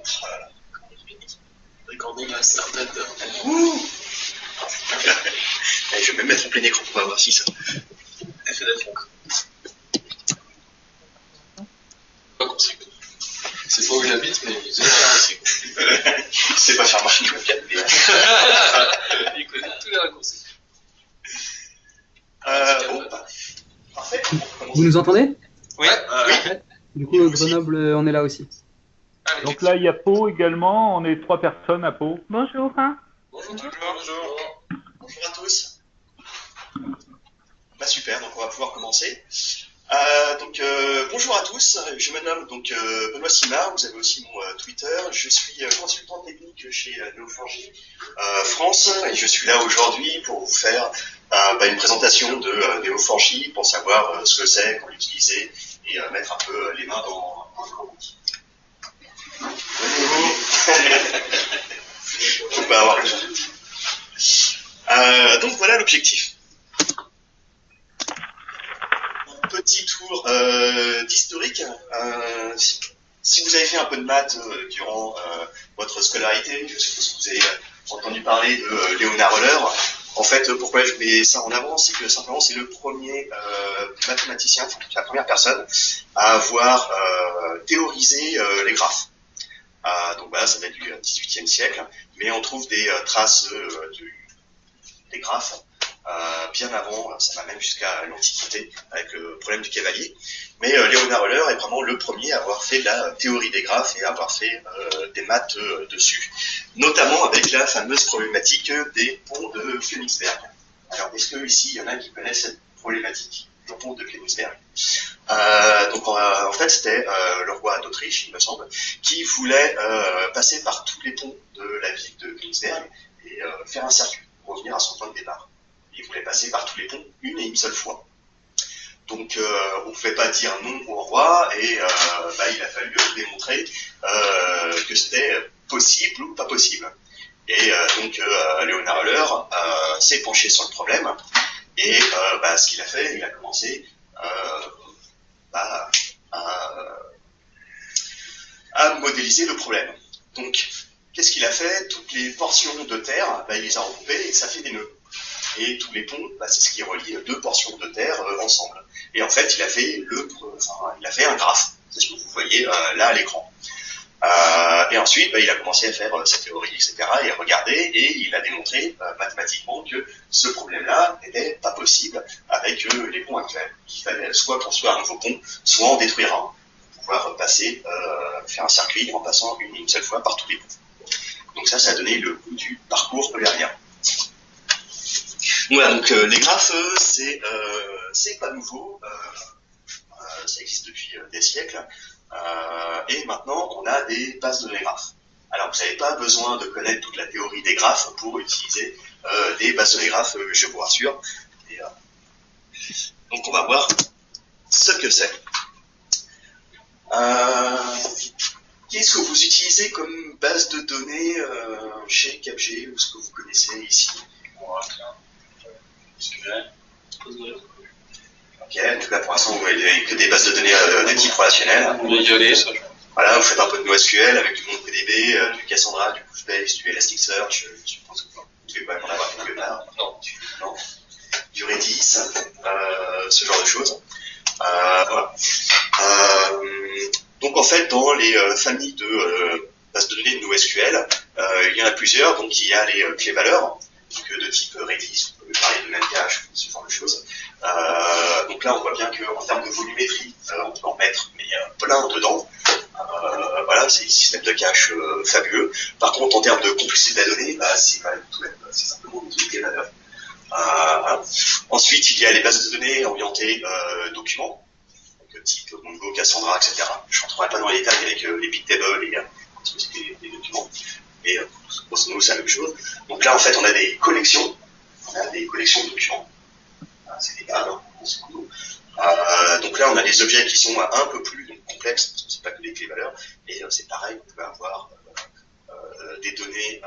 Oh là là. Recording a started. Allez, je vais même mettre en plein écran pour voir si ça. Effet d'être c'est pas où j'habite, mais c'est pas faire marcher une webcam. Il connaît tous les raccourcis. Bon, parfait. Vous nous entendez? Oui. Oui. Du coup, Grenoble, on est là aussi. Donc là, il y a Pau également. On est 3 personnes à Pau. Bonjour. Bonjour. Bonjour à tous. Bah super, donc on va pouvoir commencer. Bonjour à tous, je me nomme Benoît Simard, vous avez aussi mon Twitter, je suis consultant technique chez Neo4j France et je suis là aujourd'hui pour vous faire une présentation de Neo4j pour savoir ce que c'est, comment l'utiliser et mettre un peu les mains dans l'outil. Donc voilà l'objectif. Petit tour d'historique. Si vous avez fait un peu de maths durant votre scolarité, je suppose que vous avez entendu parler de Leonhard Euler. En fait, pourquoi je mets ça en avant, c'est que simplement c'est le premier mathématicien, enfin la première personne à avoir théorisé les graphes. Donc voilà, ça date du XVIIIe siècle, mais on trouve des traces des graphes bien avant, ça va même jusqu'à l'Antiquité avec le problème du cavalier. Mais Leonhard Euler est vraiment le premier à avoir fait la théorie des graphes et à avoir fait des maths dessus, notamment avec la fameuse problématique des ponts de Königsberg. Alors, est-ce que ici il y en a qui connaissent cette problématique du pont de Königsberg? En fait, c'était le roi d'Autriche, il me semble, qui voulait passer par tous les ponts de la ville de Königsberg et faire un circuit pour revenir à son point de départ. Il voulait passer par tous les ponts une et une seule fois. Donc on ne pouvait pas dire non au roi et il a fallu démontrer que c'était possible ou pas possible. Et Leonhard Euler s'est penché sur le problème et ce qu'il a fait, il a commencé à modéliser le problème. Donc qu'est-ce qu'il a fait? Toutes les portions de terre, il les a regroupées et ça fait des nœuds. Et tous les ponts, c'est ce qui relie deux portions de terre ensemble. Et en fait, il a fait un graphe. C'est ce que vous voyez là à l'écran. Et ensuite, il a commencé à faire sa théorie, etc. et à regarder, et il a démontré mathématiquement que ce problème-là n'était pas possible avec les ponts actuels. Il fallait soit construire un nouveau pont, soit en détruire un, pour pouvoir passer, faire un circuit en passant une seule fois par tous les ponts. Donc ça a donné le goût du parcours eulérien. Voilà, donc les graphes, c'est pas nouveau, ça existe depuis des siècles, et maintenant on a des bases de données graphes. Alors vous n'avez pas besoin de connaître toute la théorie des graphes pour utiliser des bases de données graphes, je vous rassure. Et, donc on va voir ce que c'est. Qu'est-ce que vous utilisez comme base de données chez CapG ou ce que vous connaissez ici? Ok, en tout cas pour l'instant vous n'avez que des bases de données de type relationnel. Voilà, vous faites un peu de NoSQL avec du MongoDB, du Cassandra, du Couchbase, du Elasticsearch, je pense que vous devez quand même en avoir quelque part. Non. Du Redis, ce genre de choses. Voilà. Donc en fait, dans les familles de bases de données de NoSQL, il y en a plusieurs. Donc il y a les clés valeurs, de type Redis, on peut parler de Memcache, ce genre de choses. Donc là, on voit bien qu'en termes de volumétrie, on peut en mettre plein dedans. Voilà, c'est des systèmes de cache fabuleux. Par contre, en termes de complexité de la donnée, c'est pas tout même, c'est simplement des clés valeurs. Voilà. Ensuite, il y a les bases de données orientées documents, donc type Mongo, Cassandra, etc. Je ne rentrerai pas dans les détails avec les big tables et les documents. Et grosso modo, c'est la même chose. Donc là, en fait, on a des collections. De documents. C'est des tables, grosso modo. Donc là, on a des objets qui sont un peu plus complexes, parce que c'est pas que des clés valeurs. Et c'est pareil, on peut avoir des données,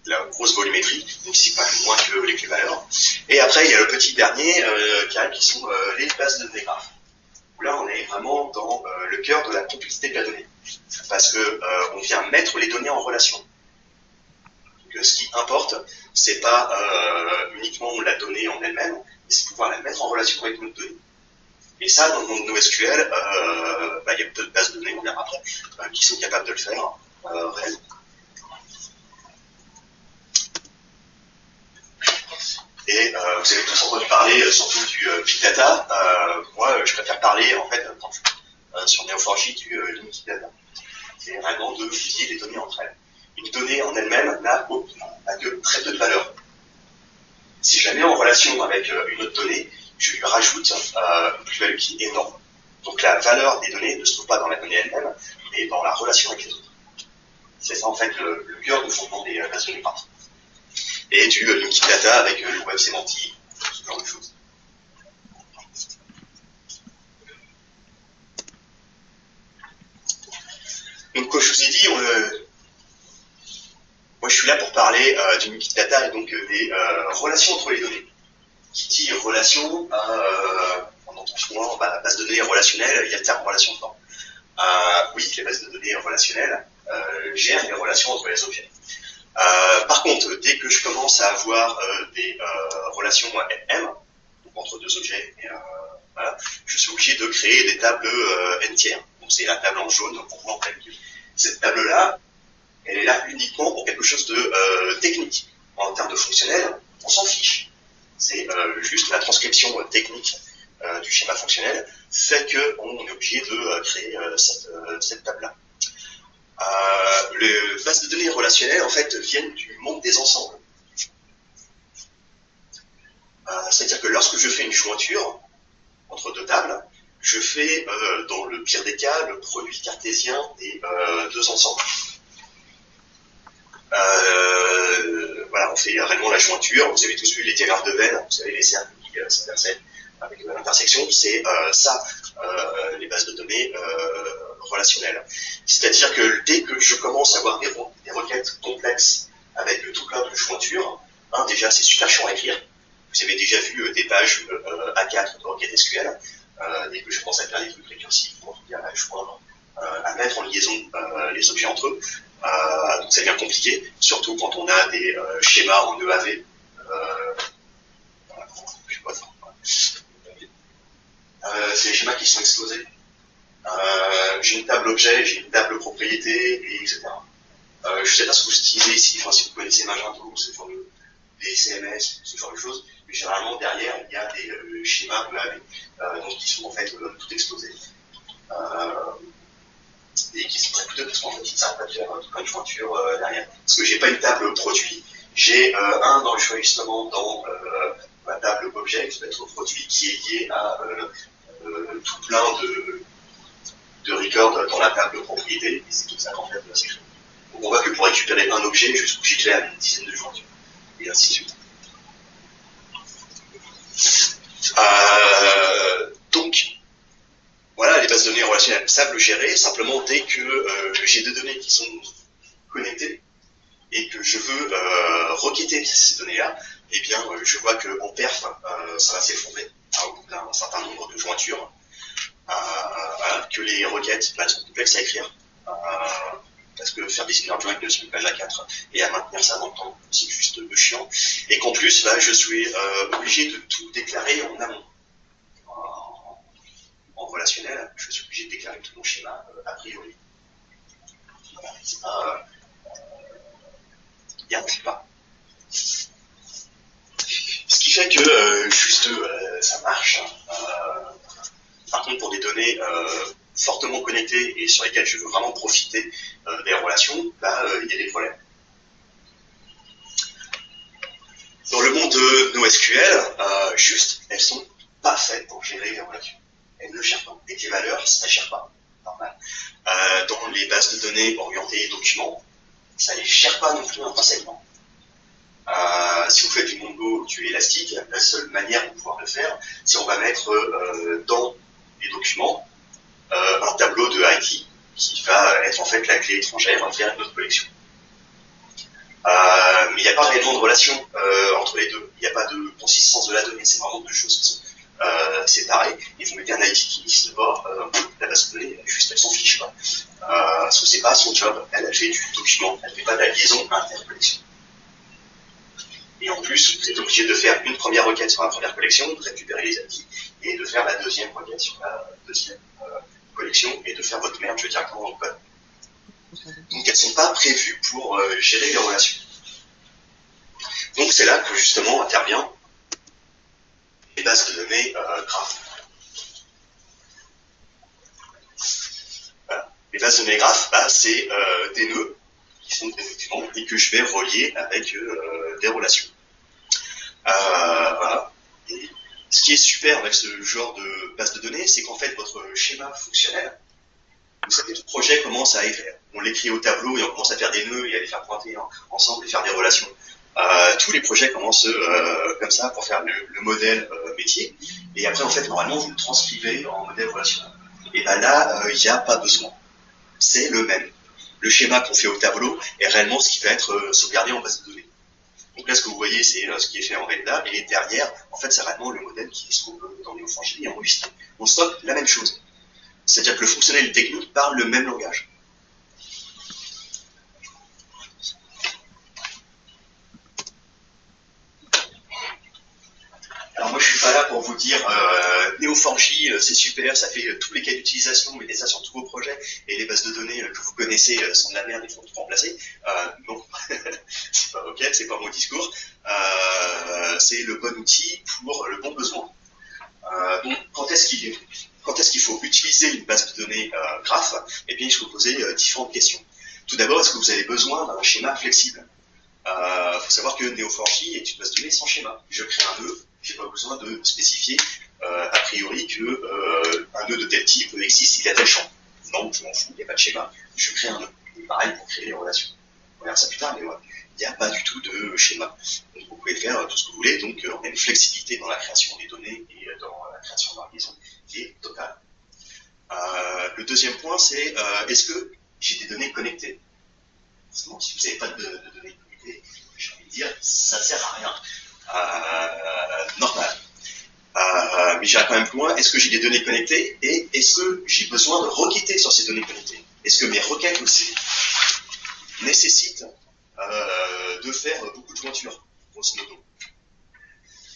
la grosse volumétrie, donc c'est pas plus moins que les clés valeurs. Et après, il y a le petit dernier qui sont les bases de données graphes. Où là, on est vraiment dans le cœur de la complexité de la donnée. parce que on vient mettre les données en relation. Donc, ce qui importe, c'est pas uniquement la donnée en elle-même, mais c'est pouvoir la mettre en relation avec notre donnée. Et ça, dans le monde NoSQL, il y a peu de bases de données, on verra après, qui sont capables de le faire réellement. Et vous avez tous entendu parler surtout du Big Data. Moi, je préfère parler, en fait, sur Neo4j du Linked Data. C'est vraiment de lier les données entre elles. Une donnée en elle-même n'a que très peu de valeur. Si je la mets en relation avec une autre donnée, je lui rajoute une plus-value qui est énorme. Donc la valeur des données ne se trouve pas dans la donnée elle-même, mais dans la relation avec les autres. C'est ça en fait le cœur du fondement des bases de données parties. Et du Linked Data avec le web sémantique, ce genre de choses. Donc comme je vous ai dit, moi je suis là pour parler du Linked Data et donc des relations entre les données. Qui dit relation, on entend souvent base de données relationnelle, il y a le terme relation dedans. Oui, les bases de données relationnelles gèrent les relations entre les objets. Par contre, dès que je commence à avoir des relations M, donc entre deux objets, voilà, je suis obligé de créer des tables entières. Donc c'est la table en jaune qu'on voit en plein milieu. Cette table-là, elle est là uniquement pour quelque chose de technique. En termes de fonctionnel, on s'en fiche. C'est juste la transcription technique du schéma fonctionnel fait qu'on est obligé de créer cette table-là. Les bases de données relationnelles en fait viennent du monde des ensembles. C'est-à-dire que lorsque je fais une jointure entre deux tables, je fais dans le pire des cas le produit cartésien des deux ensembles. Voilà, on fait réellement la jointure. Vous avez tous vu les diagrammes de Venn, vous savez les cercles qui s'intersectent avec l'intersection, c'est ça, les bases de données relationnelles. C'est-à-dire que dès que je commence à avoir des requêtes complexes avec tout plein de jointures, déjà c'est super chiant à écrire. Vous avez déjà vu des pages A4 de requêtes SQL. Dès que je commence à faire des trucs récursifs, à joindre, à mettre en liaison les objets entre eux, donc ça devient compliqué, surtout quand on a des schémas en EAV. C'est les schémas qui sont exposés. J'ai une table objet, j'ai une table propriété, et etc. Je ne sais pas ce que vous utilisez ici, enfin, si vous connaissez Magento, ce genre de, des CMS, ce genre de choses, mais généralement derrière il y a des schémas EAV, donc qui sont en fait tout exposés. Et qui sont très coûteux parce qu'en fait ils ne servent pas à faire toute une jointure derrière. Parce que j'ai pas une table produit, j'ai un enregistrement dans ma table objet qui peut être produit qui est lié à tout plein de records dans la table propriété, et c'est tout ça qu'en fait c'est créé. Donc on voit que pour récupérer un objet, je suis obligé de faire une dizaine de jointures, et ainsi de suite. Donc, voilà, les bases de données relationnelles savent le gérer, simplement dès que j'ai des données qui sont connectées et que je veux requêter ces données-là, eh bien, je vois qu'en perf, ça va s'effondrer au bout d'un certain nombre de jointures, que les requêtes sont complexes à écrire, parce que faire des inner joins sur une page A4 et à maintenir ça dans le temps, c'est juste chiant, et qu'en plus, là, je suis obligé de tout déclarer en amont. En relationnel, je suis obligé de déclarer tout mon schéma a priori. Voilà, c'est pas... il n'y arrive pas. Ce qui fait que juste ça marche. Par contre, pour des données fortement connectées et sur lesquelles je veux vraiment profiter des relations, il y a des problèmes. Dans le monde de NoSQL, juste, elles sont pas faites pour gérer les relations. Elles ne gèrent pas. Et des valeurs, ça ne gère pas. Normal. Dans les bases de données orientées documents, ça ne les gère pas non plus intrinsèquement. Si vous faites du Mongo ou du Elastic, la seule manière de pouvoir le faire, c'est on va mettre dans les documents un tableau de ID qui va être en fait la clé étrangère vers une autre collection. Mais il n'y a pas réellement de relation entre les deux. Il n'y a pas de consistance de la donnée. C'est vraiment deux choses qui sont séparées. Et vous mettez un ID qui liste d'abord la base de données, juste elle s'en fiche pas. Parce que c'est pas son job, elle fait du document, elle fait pas de la liaison inter-collection. Et en plus, vous êtes obligé de faire une première requête sur la première collection, de récupérer les acquis, et de faire la deuxième requête sur la deuxième collection, et de faire votre merge directement dans le code. Donc elles ne sont pas prévues pour gérer les relations. Donc c'est là que justement intervient les bases de données graphes. Voilà. Les bases de données graphes, c'est des nœuds qui sont des documents et que je vais relier avec des relations. Voilà. Et ce qui est super avec ce genre de base de données, c'est qu'en fait votre schéma fonctionnel, vous savez, le projet commence à écrire. On l'écrit au tableau et on commence à faire des nœuds et à les faire pointer ensemble et faire des relations. Tous les projets commencent comme ça pour faire le modèle métier. Et après, en fait, normalement, vous le transcrivez en modèle relationnel. Et ben là, il n'y a pas besoin. C'est le même. Le schéma qu'on fait au tableau est réellement ce qui va être sauvegardé en base de données. Donc là, ce que vous voyez, c'est ce qui est fait en Redda. Et derrière, en fait, c'est réellement le modèle qui se trouve dans Neo4j et enregistré. On stocke la même chose. C'est-à-dire que le fonctionnel et le technique parlent le même langage. Alors moi je suis pas là pour vous dire Neo4j c'est super, ça fait tous les cas d'utilisation, mettez ça sur tous vos projets et les bases de données que vous connaissez sont de la merde, il faut tout remplacer. Non, c'est pas ok, c'est pas mon discours. C'est le bon outil pour le bon besoin. Donc quand est-ce qu'il faut utiliser une base de données graph? Eh bien, je vais vous poser différentes questions. Tout d'abord, est-ce que vous avez besoin d'un schéma flexible? Faut savoir que Neo4j est une base de données sans schéma. Je crée un nœud, j'ai pas besoin de spécifier a priori que un nœud de tel type existe, il a tel champ. Non, je m'en fous, il n'y a pas de schéma. Je crée un nœud. Et pareil pour créer les relations. On verra ça plus tard, mais ouais, il n'y a pas du tout de schéma. Donc vous pouvez faire tout ce que vous voulez. Donc on a une flexibilité dans la création des données et dans la création de la liaison qui est totale. Le deuxième point, c'est est-ce que j'ai des données connectées? Sinon, si vous n'avez pas de données connectées, j'ai envie de dire, ça ne sert à rien. Normal. Mais j'irai quand même plus loin. Est-ce que j'ai des données connectées et est-ce que j'ai besoin de requêter sur ces données connectées? Est-ce que mes requêtes aussi nécessitent de faire beaucoup de jointures, grosso modo?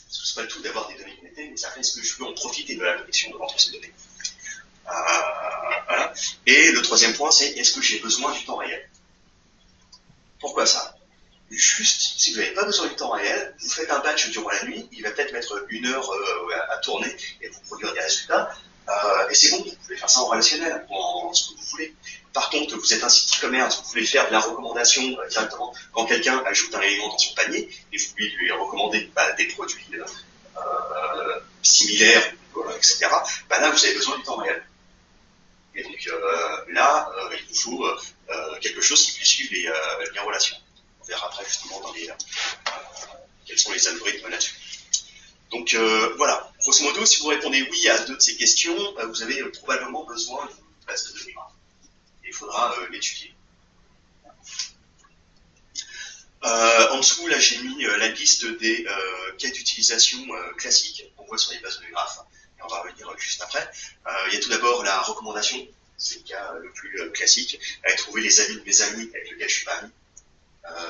Parce que c'est pas le tout d'avoir des données connectées, mais ça fait est-ce que je peux en profiter de la connexion entre ces données? Voilà. Et le troisième point, c'est est-ce que j'ai besoin du temps réel? Pourquoi ça? Juste, si vous n'avez pas besoin du temps réel, vous faites un batch durant la nuit, il va peut-être mettre 1 heure à tourner et vous produire des résultats, et c'est bon, vous pouvez faire ça en relationnel, ou en ce que vous voulez. Par contre, vous êtes un site e-commerce, vous pouvez faire de la recommandation directement quand quelqu'un ajoute un élément dans son panier, et vous pouvez lui recommander des produits similaires, etc. Là, vous avez besoin du temps réel. Et donc là, il vous faut quelque chose qui puisse suivre les relations. On verra après justement dans quels sont les algorithmes là-dessus. Donc voilà, grosso modo, si vous répondez oui à 2 de ces questions, vous avez probablement besoin d'une base de données. Et il faudra l'étudier. En dessous, là, j'ai mis la liste des cas d'utilisation classiques qu'on voit sur les bases de données graphes. Et on va revenir juste après. Il y a tout d'abord la recommandation, c'est le cas le plus classique, avec trouver les amis de mes amis avec lesquels je suis pas ami.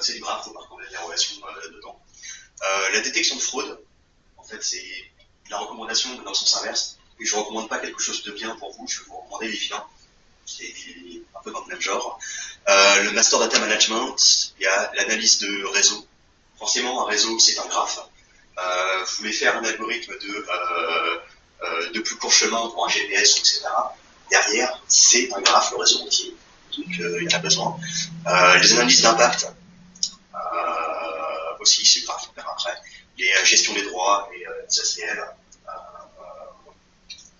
C'est du graphe, il faut par contre la relation dedans. La détection de fraude, en fait, c'est la recommandation dans le sens inverse. Et je ne recommande pas quelque chose de bien pour vous, je vais vous recommander l'évident. C'est un peu dans le même genre. Le master data management, il y a l'analyse de réseau. Forcément, un réseau, c'est un graphe. Vous voulez faire un algorithme de plus court chemin pour un GPS, etc. Derrière, c'est un graphe, le réseau entier. Donc, il y en a besoin. Les analyses d'impact, aussi, c'est grave, on verra après. Les gestions des droits et les ACL.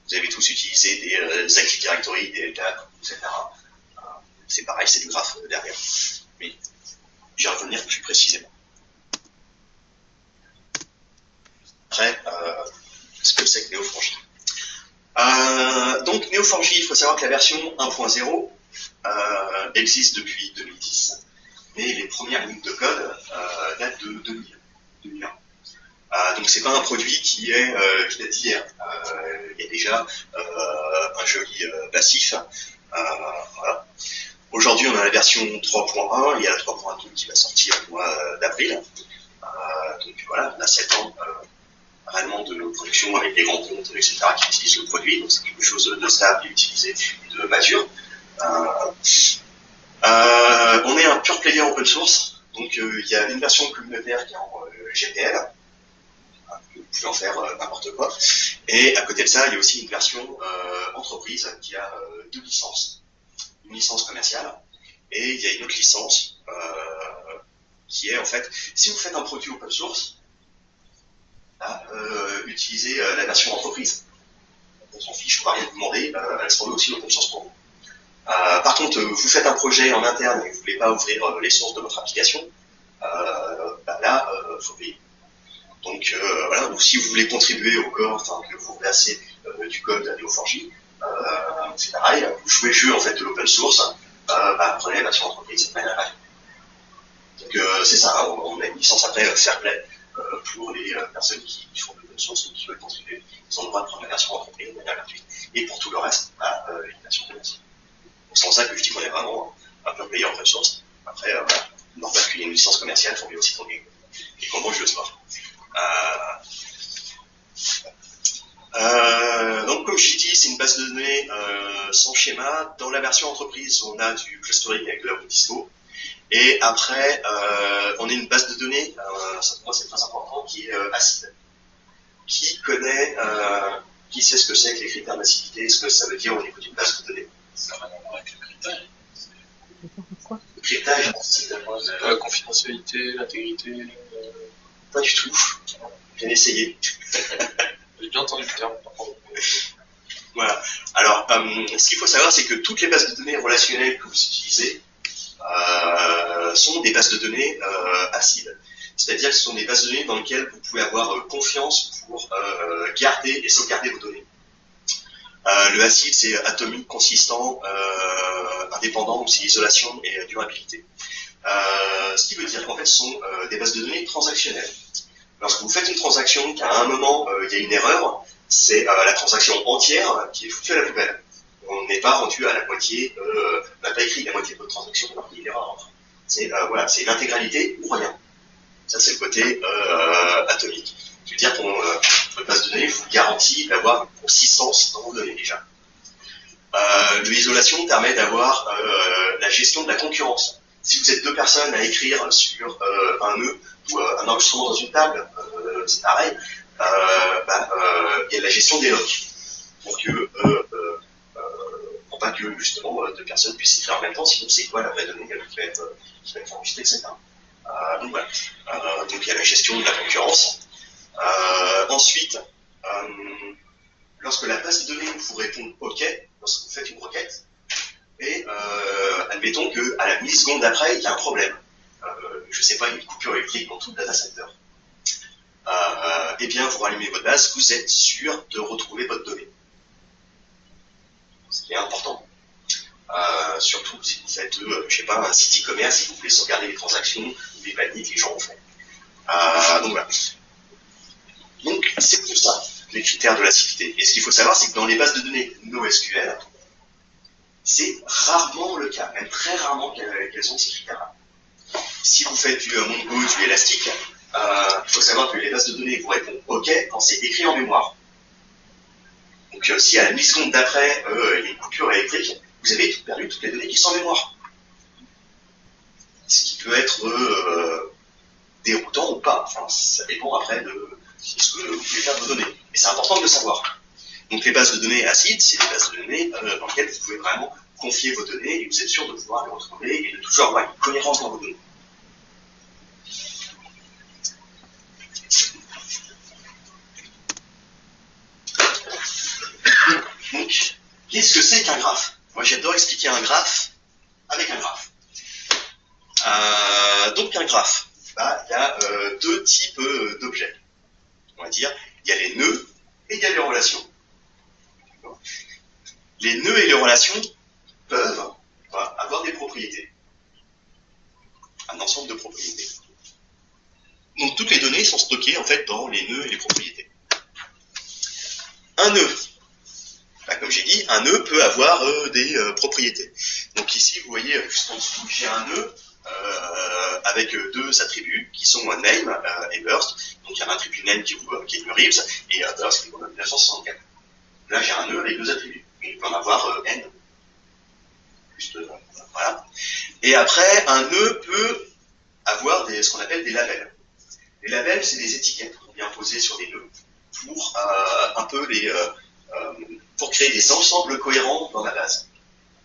Vous avez tous utilisé des Active Directory, des LDAP, etc. C'est pareil, c'est du graphe derrière. Mais j'y revenir plus précisément. Après, ce que c'est que Neo4j. Donc Neo4j, il faut savoir que la version 1.0 existe depuis 2010, mais les premières lignes de code datent de 2001. Donc c'est pas un produit qui date d'hier. Il y a déjà un joli passif. Voilà. Aujourd'hui, on a la version 3.1, il y a la 3.2 qui va sortir au mois d'avril. Donc voilà, on a 7 ans réellement de production avec des grands comptes, etc., qui utilisent le produit, donc c'est quelque chose de stable, d'utilisé, de mature. On est un pure player open source, donc il y a une version communautaire qui est en GPL, vous pouvez en faire n'importe quoi, et à côté de ça, il y a aussi une version entreprise qui a 2 licences, une licence commerciale, et il y a une autre licence qui est en fait, si vous faites un produit open source, utilisez la version entreprise. On s'en fiche, on va rien vous demander, elle sera aussi open source pour vous. Par contre, vous faites un projet en interne et que vous ne voulez pas ouvrir les sources de votre application, là, il faut payer. Donc voilà, ou si vous voulez contribuer au code, enfin que vous reversez du code à Neo4j, c'est pareil, vous jouez le jeu en fait de l'open source, prenez la version entreprise, c'est pas grave. Donc c'est ça, on a une licence après Fairplay pour les personnes qui font de l'open source ou qui veulent contribuer. Ils ont le droit de prendre la version entreprise de manière gratuite. Et pour tout le reste, une version commerciale. Donc c'est pour ça que je dis qu'on est vraiment un pure player open source. Après, normal qu'il y ait une licence commerciale, il faut bien aussi qu'on ait des combos jeux de sport. Donc comme je l'ai dit, c'est une base de données sans schéma. Dans la version entreprise, on a du clustering avec de la route dispo. Et après, on a une base de données, ça pour moi c'est très important, qui est acide. Qui connaît, qui sait ce que c'est que les critères d'acidité, ce que ça veut dire au niveau d'une base de données? Ça n'a rien à voir avec le cryptage. Le cryptage, La confidentialité, l'intégrité. pas du tout. Bien essayé. J'ai bien entendu le terme. Voilà. Alors, ce qu'il faut savoir, c'est que toutes les bases de données relationnelles que vous utilisez sont des bases de données acides. C'est-à-dire que ce sont des bases de données dans lesquelles vous pouvez avoir confiance pour garder et sauvegarder vos données. Le acide, c'est atomique, consistant, indépendant, donc c'est isolation et durabilité. Ce qui veut dire qu'en fait, ce sont des bases de données transactionnelles. Lorsque vous faites une transaction, qu'à un moment, il y a une erreur, c'est la transaction entière qui est foutue à la poubelle. On n'est pas rendu à la moitié, on n'a pas écrit la moitié de votre transaction alors qu'il y a une erreur. C'est voilà, c'est l'intégralité ou rien. Ça, c'est le côté atomique. Je veux dire qu'on votre base de données vous garantit d'avoir une consistance dans vos données déjà. L'isolation permet d'avoir la gestion de la concurrence. Si vous êtes deux personnes à écrire sur un nœud ou un enregistrement dans une table, c'est pareil, il y a la gestion des locks. Pour pas que justement deux personnes puissent écrire en même temps, sinon c'est quoi la vraie donnée qui va être enregistrée, etc. Donc voilà. Donc il y a la gestion de la concurrence. Ensuite, lorsque la base de données vous répond OK, lorsque vous faites une requête, et admettons qu'à la milliseconde d'après, il y a un problème. Je ne sais pas, une coupure électrique dans tout le data center. Eh bien, vous rallumez votre base, vous êtes sûr de retrouver votre donnée. Ce qui est important. Surtout si vous faites, je sais pas, un site e-commerce, si vous voulez sauvegarder les transactions ou les paniers que les gens ont fait. Donc voilà. Donc c'est tout ça, les critères de l'acidité. Et ce qu'il faut savoir, c'est que dans les bases de données NoSQL, c'est rarement le cas, même très rarement qu'elles ont ces critères-là. Si vous faites du Mongo, du Elastic, il faut savoir que les bases de données vous répondent OK quand c'est écrit en mémoire. Donc si à la milliseconde d'après, il y a une coupure électrique, vous avez perdu toutes les données qui sont en mémoire. Ce qui peut être déroutant ou pas. Enfin, ça dépend après de ce que vous voulez faire de vos données. Mais c'est important de le savoir. Donc les bases de données acides, c'est des bases de données dans lesquelles vous pouvez vraiment confier vos données et vous êtes sûr de pouvoir les retrouver et de toujours avoir une cohérence dans vos données. Donc, qu'est-ce que c'est qu'un graphe? Moi, j'adore expliquer un graphe avec un graphe. Donc, un graphe, il y a deux types d'objets. On va dire, il y a les nœuds et il y a les relations. Les nœuds et les relations peuvent avoir des propriétés. Un ensemble de propriétés. Donc, toutes les données sont stockées, en fait, dans les nœuds et les propriétés. Un nœud, Bah, comme j'ai dit, un nœud peut avoir des propriétés. Donc ici, vous voyez, juste en dessous, j'ai un nœud avec deux attributs qui sont name et burst. Donc il y a un attribut name qui vaut Keanu Reeves et burst qui vaut 1964. Là, j'ai un nœud avec deux attributs. Il peut en avoir n. Juste, voilà. Et après, un nœud peut avoir ce qu'on appelle des labels. Les labels, c'est des étiquettes qu'on vient poser sur des nœuds pour un peu pour créer des ensembles cohérents dans la base.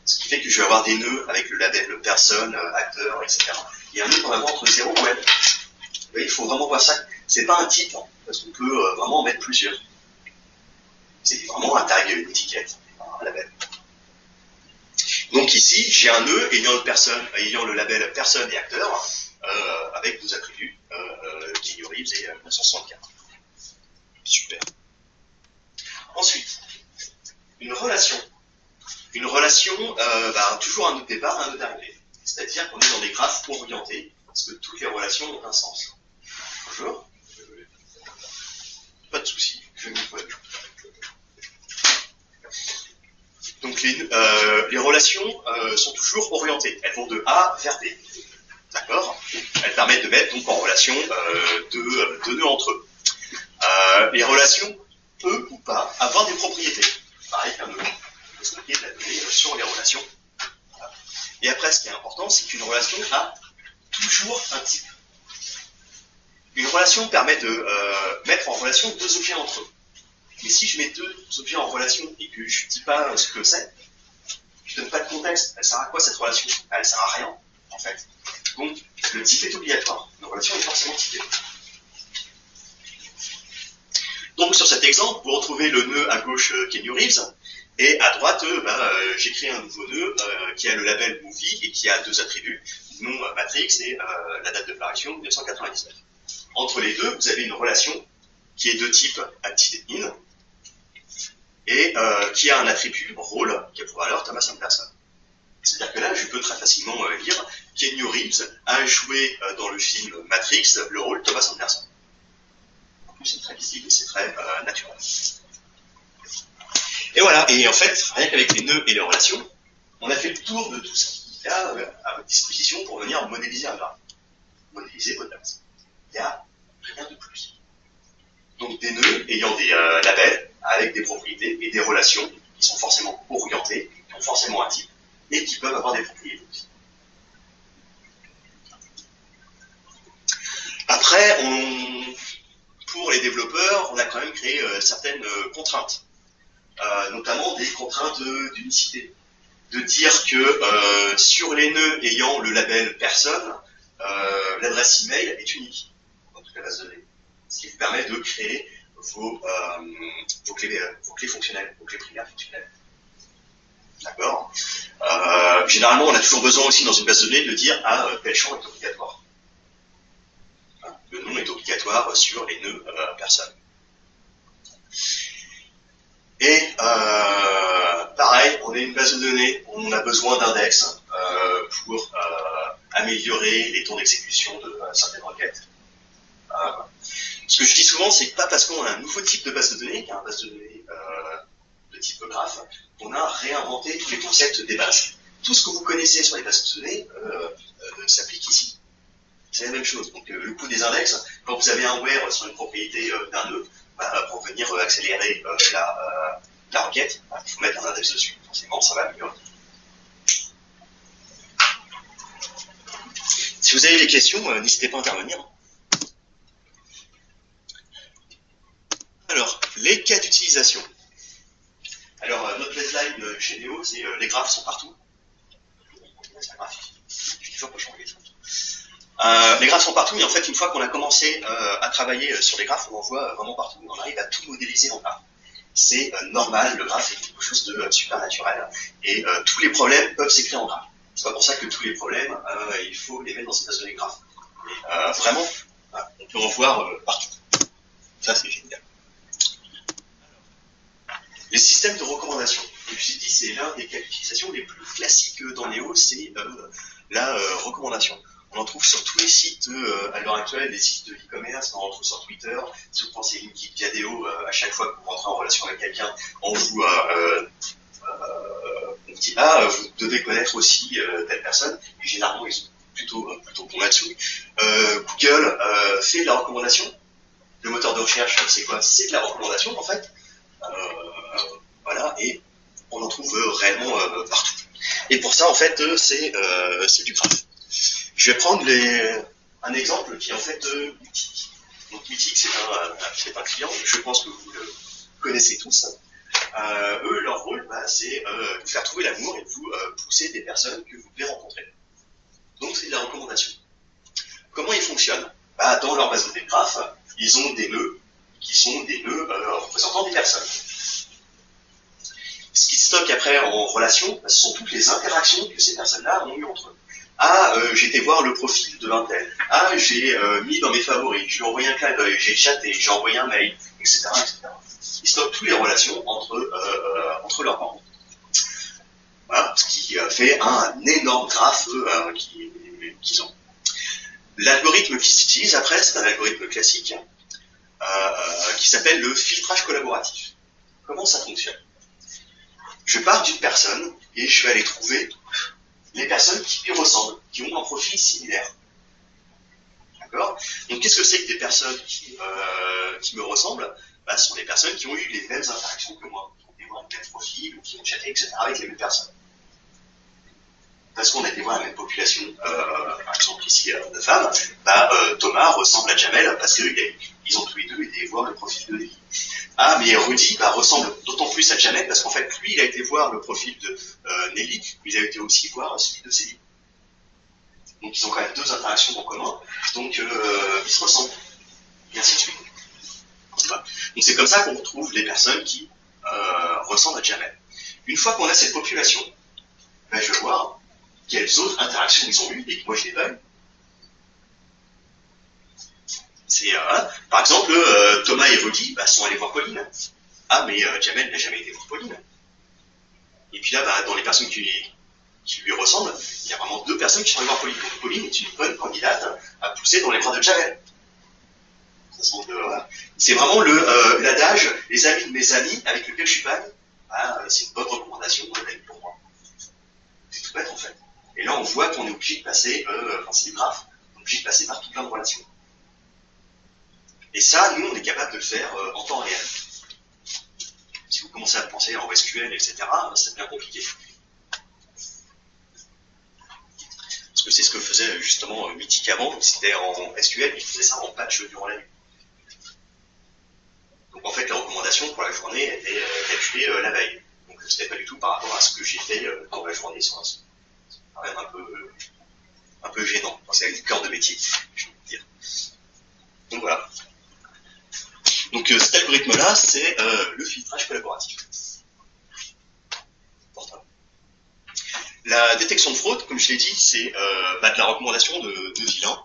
Ce qui fait que je vais avoir des nœuds avec le label personne, acteur, etc. Et un nœud qu'on va avoir entre 0 ou n. Vous voyez, il faut vraiment voir ça. C'est pas un type, hein, parce qu'on peut vraiment en mettre plusieurs. C'est vraiment un tag, une étiquette, un label. Donc ici, j'ai un nœud ayant le label personne et acteur, avec deux attributs, Keanu Reeves et 1964. Super. Ensuite, une relation. Une relation, toujours un nœud de départ, un nœud d'arrivée. C'est-à-dire qu'on est dans des graphes orientés, parce que toutes les relations ont un sens. Bonjour. Pas de souci, je m'y vois. Donc les relations sont toujours orientées. Elles vont de A vers B. D'accord ? Elles permettent de mettre donc en relation deux nœuds entre eux. Les relations peuvent ou pas avoir des propriétés. Pareil qu'un nœud. On peut stocker de la donnée sur les relations. Voilà. Et après, ce qui est important, c'est qu'une relation a toujours un type. Une relation permet de mettre en relation deux objets entre eux. Mais si je mets deux objets en relation et que je ne dis pas ce que c'est, je ne donne pas de contexte. Elle sert à quoi cette relation ? Elle ne sert à rien, en fait. Donc, le type est obligatoire. Une relation est forcément typée. Donc, sur cet exemple, vous retrouvez le nœud à gauche Keanu Reeves, et à droite, j'ai créé un nouveau nœud qui a le label Movie et qui a deux attributs, nom Matrix et la date de parution 1999. Entre les deux, vous avez une relation qui est de type active-in, et qui a un attribut rôle qui a pour valeur Thomas Anderson. C'est-à-dire que là, je peux très facilement lire Keanu Reeves a joué dans le film Matrix le rôle Thomas Anderson. En plus, c'est très visible et c'est très naturel. Et voilà, et en fait, rien qu'avec les nœuds et les relations, on a fait le tour de tout ce qu'il y a à votre disposition pour venir modéliser un graphe. Modéliser votre base. Il n'y a rien de plus. Donc des nœuds ayant des labels avec des propriétés et des relations qui sont forcément orientées, qui ont forcément un type, et qui peuvent avoir des propriétés aussi. Après, pour les développeurs, on a quand même créé certaines contraintes, notamment des contraintes d'unicité. De dire que sur les nœuds ayant le label personne, l'adresse email est unique dans toute la base de données. Ce qui vous permet de créer vos clés fonctionnelles, vos clés primaires fonctionnelles. D'accord. Généralement, on a toujours besoin aussi dans une base de données de dire tel champ est obligatoire. Le nom est obligatoire sur les nœuds personnes. Et pareil, on est une base de données, on a besoin d'index pour améliorer les temps d'exécution de certaines requêtes. Ce que je dis souvent, c'est que pas parce qu'on a un nouveau type de base de données, qu'un base de données de type graphe, on a réinventé tous les concepts des bases. Tout ce que vous connaissez sur les bases de données s'applique ici. C'est la même chose. Donc le coût des index, quand vous avez un where sur une propriété d'un nœud, pour venir accélérer la requête, il faut mettre un index dessus. Forcément, ça va améliorer. Si vous avez des questions, n'hésitez pas à intervenir. Alors, les cas d'utilisation. Alors, notre baseline chez Neo, c'est les graphes sont partout. C'est pas graphique. Je toujours pas changer les graphes sont partout, et en fait, une fois qu'on a commencé à travailler sur les graphes, on en voit vraiment partout. On arrive à tout modéliser en graphe. C'est normal, le graphe est quelque chose de super naturel, et tous les problèmes peuvent s'écrire en graphe. C'est pas pour ça que tous les problèmes, il faut les mettre dans ces bases de données graphes. Mais vraiment, on peut en voir partout. Ça, c'est génial. Les systèmes de recommandation. Comme je l'ai dit, c'est l'un des cas d'utilisation les plus classiques dans Neo, c'est la recommandation. On en trouve sur tous les sites à l'heure actuelle, les sites de e-commerce, on en trouve sur Twitter. Si vous pensez LinkedIn, Viadeo, à chaque fois que vous rentrez en relation avec quelqu'un, on vous dit vous devez connaître aussi telle personne. Et généralement, ils sont plutôt bons là-dessus. Google fait de la recommandation. Le moteur de recherche, c'est quoi? C'est de la recommandation en fait. Voilà, et on en trouve réellement partout. Et pour ça, en fait, c'est du graphe. Je vais prendre un exemple qui est en fait Mythique. Donc Mythique, c'est un client, je pense que vous le connaissez tous. Eux, leur rôle, c'est de vous faire trouver l'amour et de vous pousser des personnes que vous devez rencontrer. Donc c'est de la recommandation. Comment ils fonctionnent? Dans leur base de données graphe, ils ont des nœuds qui sont des nœuds représentant des personnes. Ce qui stocke après en relation, ce sont toutes les interactions que ces personnes-là ont eues entre eux. J'ai été voir le profil de un tel. J'ai mis dans mes favoris, je lui ai envoyé un clin d'œil, j'ai chatté, j'ai envoyé un mail, etc., etc. Ils stockent toutes les relations entre leurs membres. Voilà, ce qui fait un énorme graphe qu'ils ont. L'algorithme qu'ils utilisent après, c'est un algorithme classique qui s'appelle le filtrage collaboratif. Comment ça fonctionne? Je pars d'une personne et je vais aller trouver les personnes qui lui ressemblent, qui ont un profil similaire. D'accord? Donc qu'est-ce que c'est que des personnes qui me ressemblent? Ce sont des personnes qui ont eu les mêmes interactions que moi, qui ont été voir le même profil, ou qui ont chatté, etc. avec les mêmes personnes. Parce qu'on a été voir la même population, par exemple ici de femmes, Thomas ressemble à Jamel parce qu'ils ont tous les deux été voir le profil de Nelly. Mais Rudy ressemble d'autant plus à Jamel parce qu'en fait, lui, il a été voir le profil de Nelly, mais il a été aussi voir celui de Céline. Donc ils ont quand même deux interactions en commun, donc ils se ressemblent, et ainsi de suite. Voilà. Donc c'est comme ça qu'on retrouve des personnes qui ressemblent à Jamel. Une fois qu'on a cette population, je vais voir quelles autres interactions ils ont eues et que moi je n'ai pas eues. Par exemple, Thomas et Rudy sont allés voir Pauline. Mais Jamel n'a jamais été voir Pauline. Et puis là, dans les personnes qui lui ressemblent, il y a vraiment deux personnes qui sont allées voir Pauline. Donc Pauline est une bonne candidate à pousser dans les bras de Jamel. C'est vraiment l'adage, les amis de mes amis avec lesquels je suis pas ami. C'est une bonne recommandation pour moi. C'est tout bête en fait. Et là, on voit qu'on est obligé de passer, c'est du graphe, on est obligé de passer par tout plein de relations. Et ça, nous, on est capable de le faire en temps réel. Si vous commencez à penser en SQL, etc., ça devient compliqué. Parce que c'est ce que faisait justement Mythique avant, c'était en SQL, il faisait ça en patch durant la nuit. Donc en fait, la recommandation pour la journée était calculée la veille. Donc c'était pas du tout par rapport à ce que j'ai fait dans la journée sur un site. C'est quand même un peu gênant. C'est le cœur de métier, je veux dire. Donc voilà. Donc cet algorithme-là, c'est le filtrage collaboratif. La détection de fraude, comme je l'ai dit, c'est de la recommandation de vilains.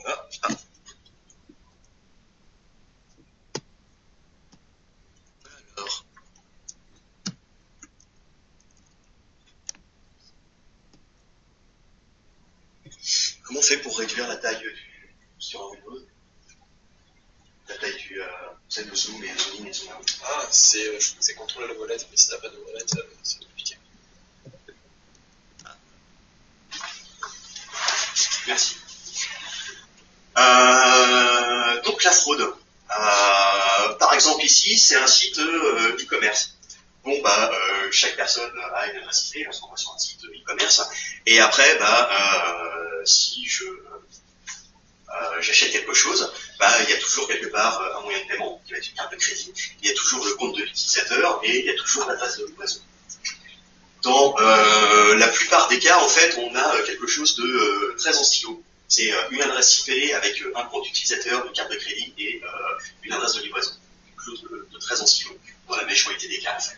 Voilà. Alors. Comment on fait pour réduire la taille sur un Windows? La taille celle de zoom et zoom in et zoom out. C'est contrôler la molette, mais si t'as pas de molette, c'est compliqué. Merci. Donc la fraude. Par exemple ici, c'est un site e-commerce. Bon, chaque personne a une adresse email lorsqu'on va sur un site e-commerce. Et après, si j'achète quelque chose, il y a toujours quelque part un moyen de paiement qui va être une carte de crédit. Il y a toujours le compte de l'utilisateur et il y a toujours l'adresse de livraison. Dans la plupart des cas, en fait, on a quelque chose de très en silo. C'est une adresse IP avec un compte utilisateur, une carte de crédit et une adresse de livraison. Quelque chose de très en silo, dans la majorité des cas, en fait.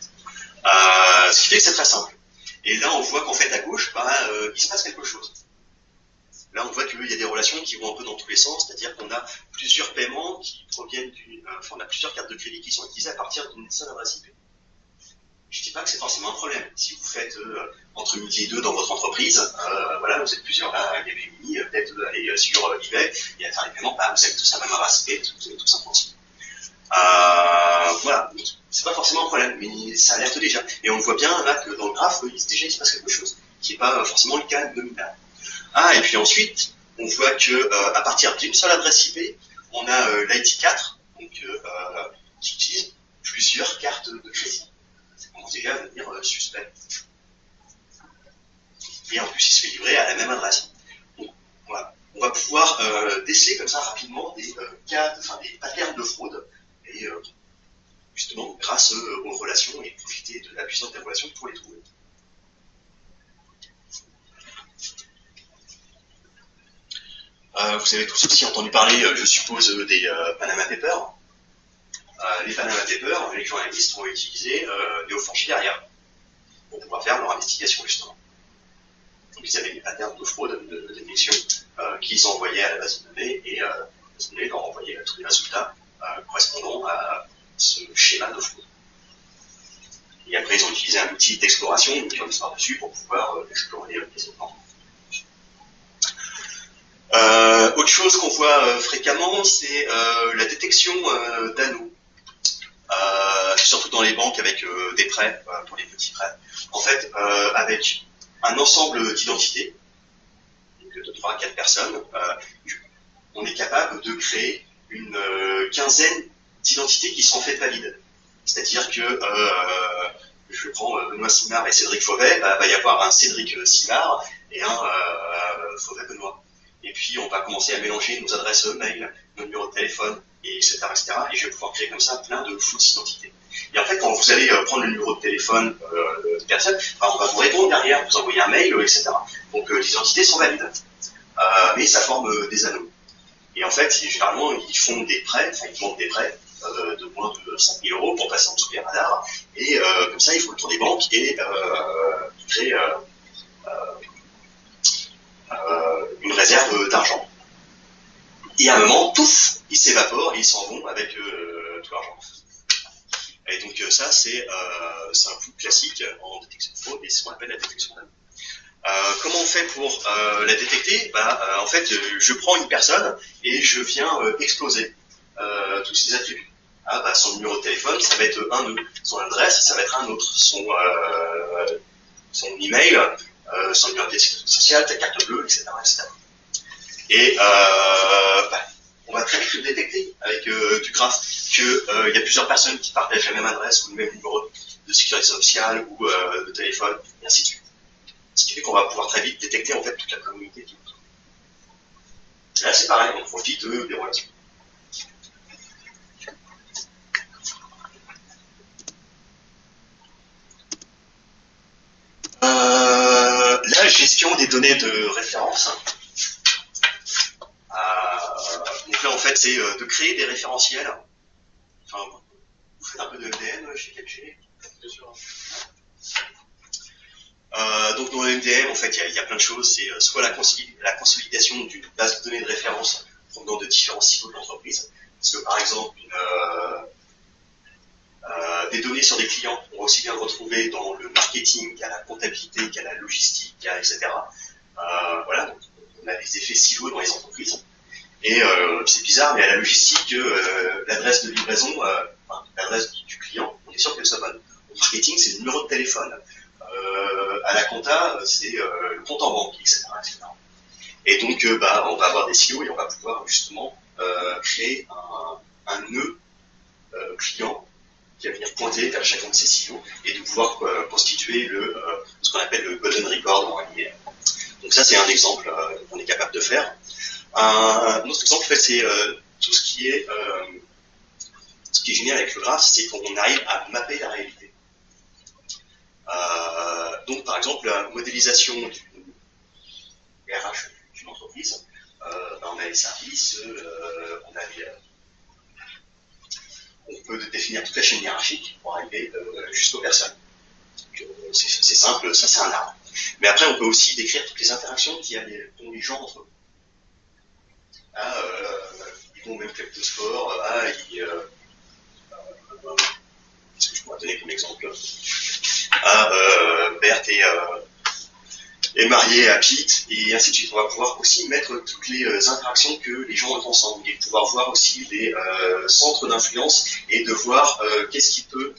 Ce qui fait que c'est très simple. Et là, on voit qu'en fait, à gauche, il se passe quelque chose. Là, on voit qu'il y a des relations qui vont un peu dans tous les sens, c'est-à-dire qu'on a plusieurs paiements qui proviennent on a plusieurs cartes de crédit qui sont utilisées à partir d'une seule adresse IP. Je dis pas que c'est forcément un problème. Si vous faites entre midi et deux dans votre entreprise, voilà, vous êtes plusieurs là, à Capgemini, peut-être aller sur eBay et à faire les paiements, bah, vous avez tous la même adresse et vous avez tous un compte. Voilà, c'est pas forcément un problème, mais ça alerte déjà. Et on voit bien là que dans le graphe, déjà il se passe quelque chose, qui n'est pas forcément le cas nominal. Ah, et puis ensuite, on voit que à partir d'une seule adresse IP, on a l'IT4, donc qui utilise plusieurs cartes de crédit. Ça commence déjà à devenir suspect. Et en plus, il se fait livrer à la même adresse. Donc, voilà. On va pouvoir déceler comme ça rapidement des des patterns de fraude, et justement grâce aux relations et profiter de la puissance des relations pour les trouver. Vous avez tous aussi entendu parler, je suppose, des Panama Papers. Les Panama Papers, les journalistes ont utilisé Neo4j derrière pour pouvoir faire leur investigation justement. Donc ils avaient des patterns de fraude, de détection qu'ils envoyaient à la base de données et la base de données leur envoyait tous les résultats correspondant à ce schéma de fraude. Et après ils ont utilisé un outil d'exploration, une clé par-dessus pour pouvoir explorer les éléments. Autre chose qu'on voit fréquemment, c'est la détection d'anneaux. Surtout dans les banques avec des prêts, pour les petits prêts. En fait, avec un ensemble d'identités, de 3 à 4 personnes, on est capable de créer une quinzaine d'identités qui sont en fait valides. C'est-à-dire que je prends Benoît Simard et Cédric Fauvet, va y avoir un Cédric Simard et un Fauvet Benoît. Et puis on va commencer à mélanger nos adresses mail, nos numéros de téléphone, etc., etc. Et je vais pouvoir créer comme ça plein de fausses identités. Et en fait, quand vous allez prendre le numéro de téléphone de personne, on va vous répondre derrière, vous envoyer un mail, etc. Donc les identités sont valides. Mais ça forme des anneaux. Et en fait, généralement, ils font des prêts, ils demandent des prêts de moins de 5 000 € pour passer en dessous des radars. Et comme ça, ils font le tour des banques et ils créent une réserve d'argent. Et à un moment, pouf, ils s'évaporent et ils s'en vont avec tout l'argent. Et donc ça, c'est un coup classique en détection de fraude et c'est ce qu'on appelle la détection d'anneaux. Comment on fait pour la détecter? En fait, je prends une personne et je viens exploser tous ses attributs. Son numéro de téléphone, ça va être un nœud. Son adresse, ça va être un autre. Son email, son numéro de social, ta carte bleue, etc. etc. Et on va très vite le détecter avec du graphe qu'il y a plusieurs personnes qui partagent la même adresse ou le même numéro de sécurité sociale ou de téléphone, et ainsi de suite. Ce qui fait qu'on va pouvoir très vite détecter en fait toute la communauté. Là c'est pareil, on profite des relations. La gestion des données de référence. Donc là en fait c'est de créer des référentiels. Enfin, vous faites un peu de MDM chez Capgemini. Donc dans le MDM, en fait, il y a plein de choses. C'est soit la consolidation d'une base de données de référence provenant de différents silos de l'entreprise. Parce que par exemple, des données sur des clients, on va aussi bien le retrouver dans le marketing qu'à la comptabilité, qu'à la logistique, etc. Voilà, donc on a des effets silos dans les entreprises. Et c'est bizarre, mais à la logistique, l'adresse de livraison, l'adresse du client, on est sûr qu'elle soit bonne. Au marketing, c'est le numéro de téléphone. À la compta, c'est le compte en banque, etc. etc. Et donc, on va avoir des silos et on va pouvoir justement créer un nœud client qui va venir pointer vers chacun de ces silos et de pouvoir constituer ce qu'on appelle le golden record en IBM. Donc ça, c'est un exemple qu'on est capable de faire. Un autre exemple, en fait, c'est tout ce qui est génial avec le graphe, c'est qu'on arrive à mapper la réalité. Donc, par exemple, la modélisation du RH d'une entreprise, on a les services, on peut définir toute la chaîne hiérarchique pour arriver jusqu'aux personnes. C'est simple, ça c'est un arbre. Mais après, on peut aussi décrire toutes les interactions qu'il y a dont les gens entre eux. Ils vont au même club de sport, qu'est-ce que je pourrais donner comme exemple? Berthe est mariée à Pete, et ainsi de suite. On va pouvoir aussi mettre toutes les interactions que les gens ont ensemble, et pouvoir voir aussi les centres d'influence, et de voir qu'est-ce qui peut...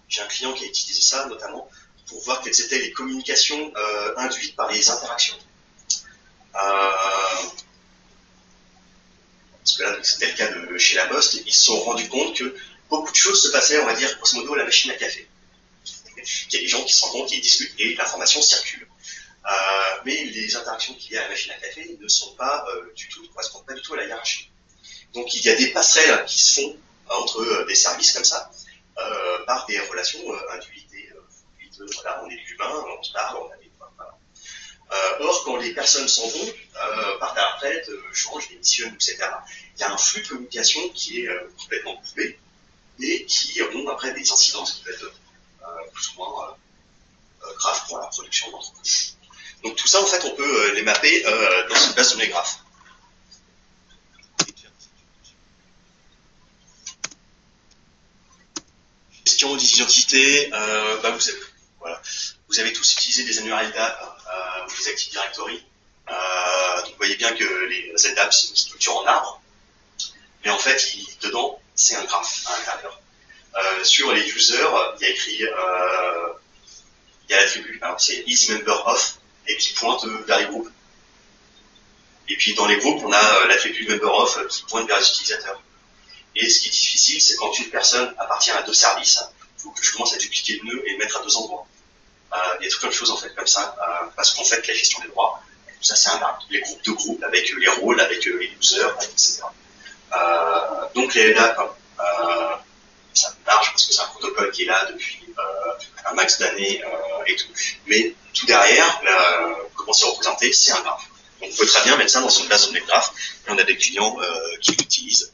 j'ai un client qui a utilisé ça, notamment, pour voir quelles étaient les communications induites par les interactions. Parce que là, c'était le cas de chez La Poste, ils se sont rendus compte que beaucoup de choses se passaient, on va dire, grosso modo, à la machine à café. Il y a des gens qui se rencontrent, qui discutent, et l'information circule. Mais les interactions qu'il y a à la machine à café ne sont pas ne correspondent pas du tout à la hiérarchie. Donc il y a des passerelles qui se font entre des services comme ça, par des relations induites et fluides. Voilà, on est des humains, on se parle, on a des... Voilà. Or, quand les personnes s'en vont, partent à la retraite, changent, démissionnent, etc., il y a un flux de communication qui est complètement coupé, et qui ont après des incidences qui peuvent être plus ou moins graves pour la production de l'entreprise. Donc tout ça, en fait, on peut les mapper dans une base de données graphes. Gestion d'identité, vous avez tous utilisé des annuaires LDAP ou des Active Directory. Donc vous voyez bien que les LDAP, c'est une structure en arbre, mais en fait, dedans, c'est un graphe à l'intérieur. Sur les users, il y a écrit, il y a l'attribut, alors c'est isMemberOf, et qui pointe vers les groupes. Et puis dans les groupes, on a l'attribut memberOf qui pointe vers les utilisateurs. Et ce qui est difficile, c'est quand une personne appartient à deux services, il faut que je commence à dupliquer le nœud et le mettre à deux endroits. Il y a tout plein de choses en fait comme ça, parce qu'en fait la gestion des droits, tout ça c'est un arbre. Les groupes de groupes, avec les rôles, avec les users, etc. Donc les LDAP, ça marche parce que c'est un protocole qui est là depuis un max d'années et tout. Mais tout derrière, comment c'est représenté, c'est un graphe. Donc on peut très bien mettre ça dans une base de données de graphes, et on a des clients qui l'utilisent,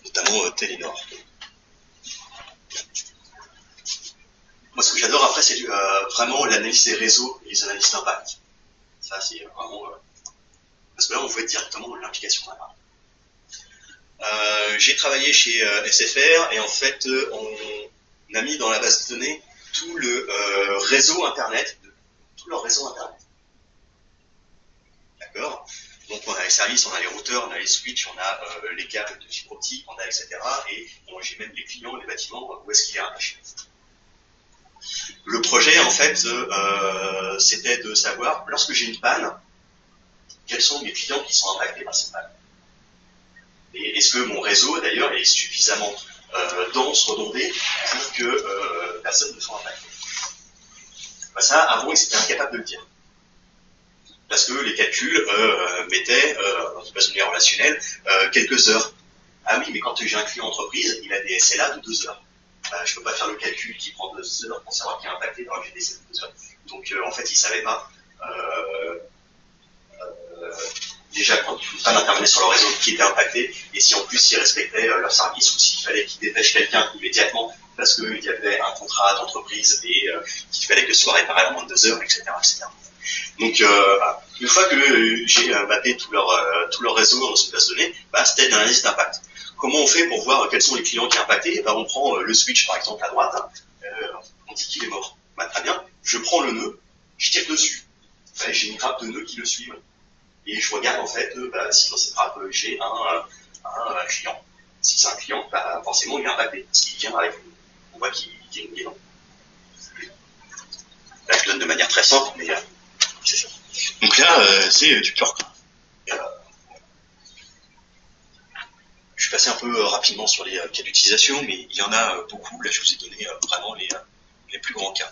notamment Telenor. Moi, ce que j'adore après, c'est vraiment l'analyse des réseaux et les analyses d'impact. Ça, c'est vraiment... parce que là, on voit directement l'implication d'un graphe. J'ai travaillé chez SFR, et en fait, on a mis dans la base de données tout le réseau Internet, tout leur réseau Internet. D'accord? Donc on a les services, on a les routeurs, on a les switches, on a les câbles de fibre optique, on a etc. Et bon, j'ai même les clients, les bâtiments, où est-ce qu'il est rattaché. Le projet, en fait, c'était de savoir, lorsque j'ai une panne, quels sont mes clients qui sont impactés par cette panne. Et est-ce que mon réseau, d'ailleurs, est suffisamment dense, redondé, pour que personne ne soit impacté. Ben ça, avant, ils étaient incapables de le dire. Parce que les calculs mettaient, dans une base de données relationnelle, quelques heures. Ah oui, mais quand j'ai un client entreprise, il a des SLA de 2 heures. Je ne peux pas faire le calcul qui prend 2 heures pour savoir qui est impacté dans le GDC de 2 heures. Donc, en fait, ils ne savaient pas, déjà, quand une panne intervenait sur le réseau, qui était impacté, et si en plus ils respectaient leur service, ou s'il fallait qu'ils dépêchent quelqu'un immédiatement, parce qu'il y avait un contrat d'entreprise, et qu'il fallait que ce soit réparé en moins de 2 heures, etc. etc. Donc, une fois que j'ai mappé tout leur réseau dans une base de données, c'était une analyse d'impact. Comment on fait pour voir quels sont les clients qui sont impactés? On prend le switch, par exemple, à droite, on dit qu'il est mort. Très bien, je prends le nœud, je tire dessus. J'ai une grappe de nœuds qui le suivent. Et je regarde, en fait, si dans cette grappe, j'ai un client. Si c'est un client, forcément, il est impacté, parce qu'il vient avec nous. On voit qu'il y a une liaison. Là, je donne de manière très simple, mais c'est ça. Donc là, c'est du pur graphe. Je suis passé un peu rapidement sur les cas d'utilisation, mais il y en a beaucoup. Là, je vous ai donné vraiment les plus grands cas.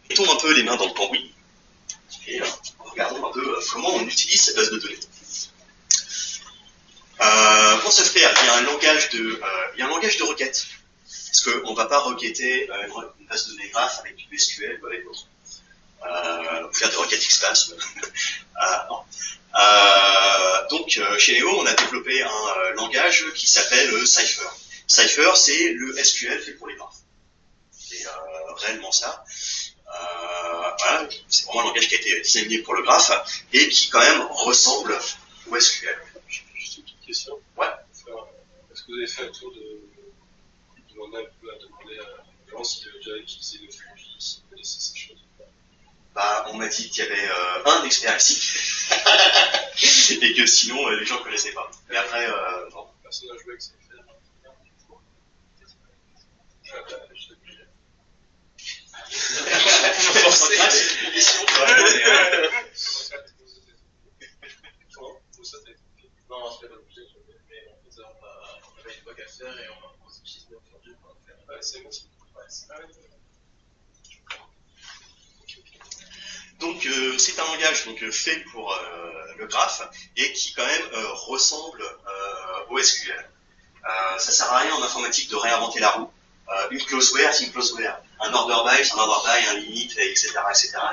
Mettons un peu les mains dans le cambouis et regardons un peu comment on utilise cette base de données. Pour ce faire, il y a un langage de requête. Parce qu'on ne va pas requêter une base de données graph avec du SQL ou avec d'autres. Faire des requêtes XPath. Non. Donc, chez Léo, on a développé un langage qui s'appelle Cypher. Cypher, c'est le SQL fait pour les graphes. C'est réellement ça. Voilà, c'est vraiment un langage qui a été designé pour le graphe et qui quand même ressemble au SQL. Juste une petite question. Ouais. Est-ce que vous avez fait un tour de on a un peu à demander à Laurent s'il avait déjà utilisé le Fuji, s'il connaissait ces choses. Bah, on m'a dit qu'il y avait un expert ici, et que sinon les gens ne connaissaient pas. Mais après, non. Personne n'a joué avec ça. C'est une question, quoi. Non, c'est pas obligé, mais on avait une boîte à faire et on s'utilise bien aujourd'hui pour le faire. Ouais, c'est bon. Donc c'est un langage fait pour le graphe et qui quand même ressemble au SQL. Ça sert à rien en informatique de réinventer la roue. Une closeware, c'est une closeware. Un order by, c'est un order by, un limit, etc.,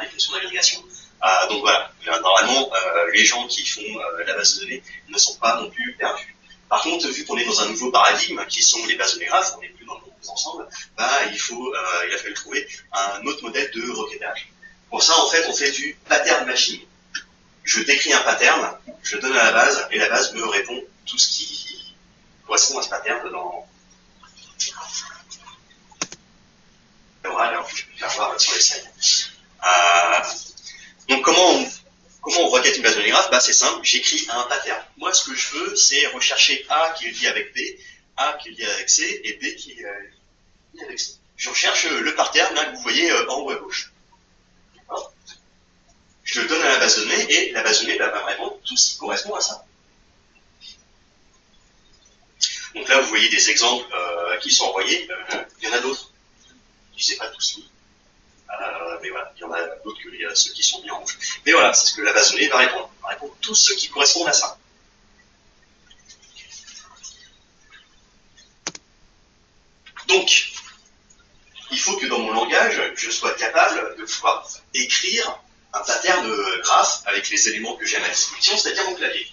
les fonctions d'agrégation. Donc voilà, normalement, les gens qui font la base de données ne sont pas non plus perdus. Par contre, vu qu'on est dans un nouveau paradigme, qui sont les bases de données graphes, on n'est plus dans le groupe ensemble, bah, il a fallu trouver un autre modèle de requêtage. Pour ça, en fait, on fait du pattern matching. Je décris un pattern, je donne à la base, et la base me répond tout ce qui correspond à ce pattern dans... Alors, je vais faire voir sur les slides. Donc, comment on requête une base de données graphe? Bah, c'est simple, j'écris un pattern. Moi, ce que je veux, c'est rechercher A qui est lié avec B, A qui est lié avec C, et B qui est lié avec C. Je recherche le pattern là, que vous voyez en haut à gauche. Je le donne à la base de données, et la base de données va me répondre tout ce qui correspond à ça. Donc là, vous voyez des exemples qui sont envoyés. Il y en a d'autres. Je ne sais pas tous mis. Mais voilà, il y en a d'autres que ceux qui sont mis en rouge. Mais voilà, c'est ce que la base de données va répondre. Elle va répondre tous ceux qui correspondent à ça. Donc, il faut que dans mon langage, je sois capable de pouvoir écrire un pattern de graphe avec les éléments que j'ai à ma disposition, c'est-à-dire mon clavier.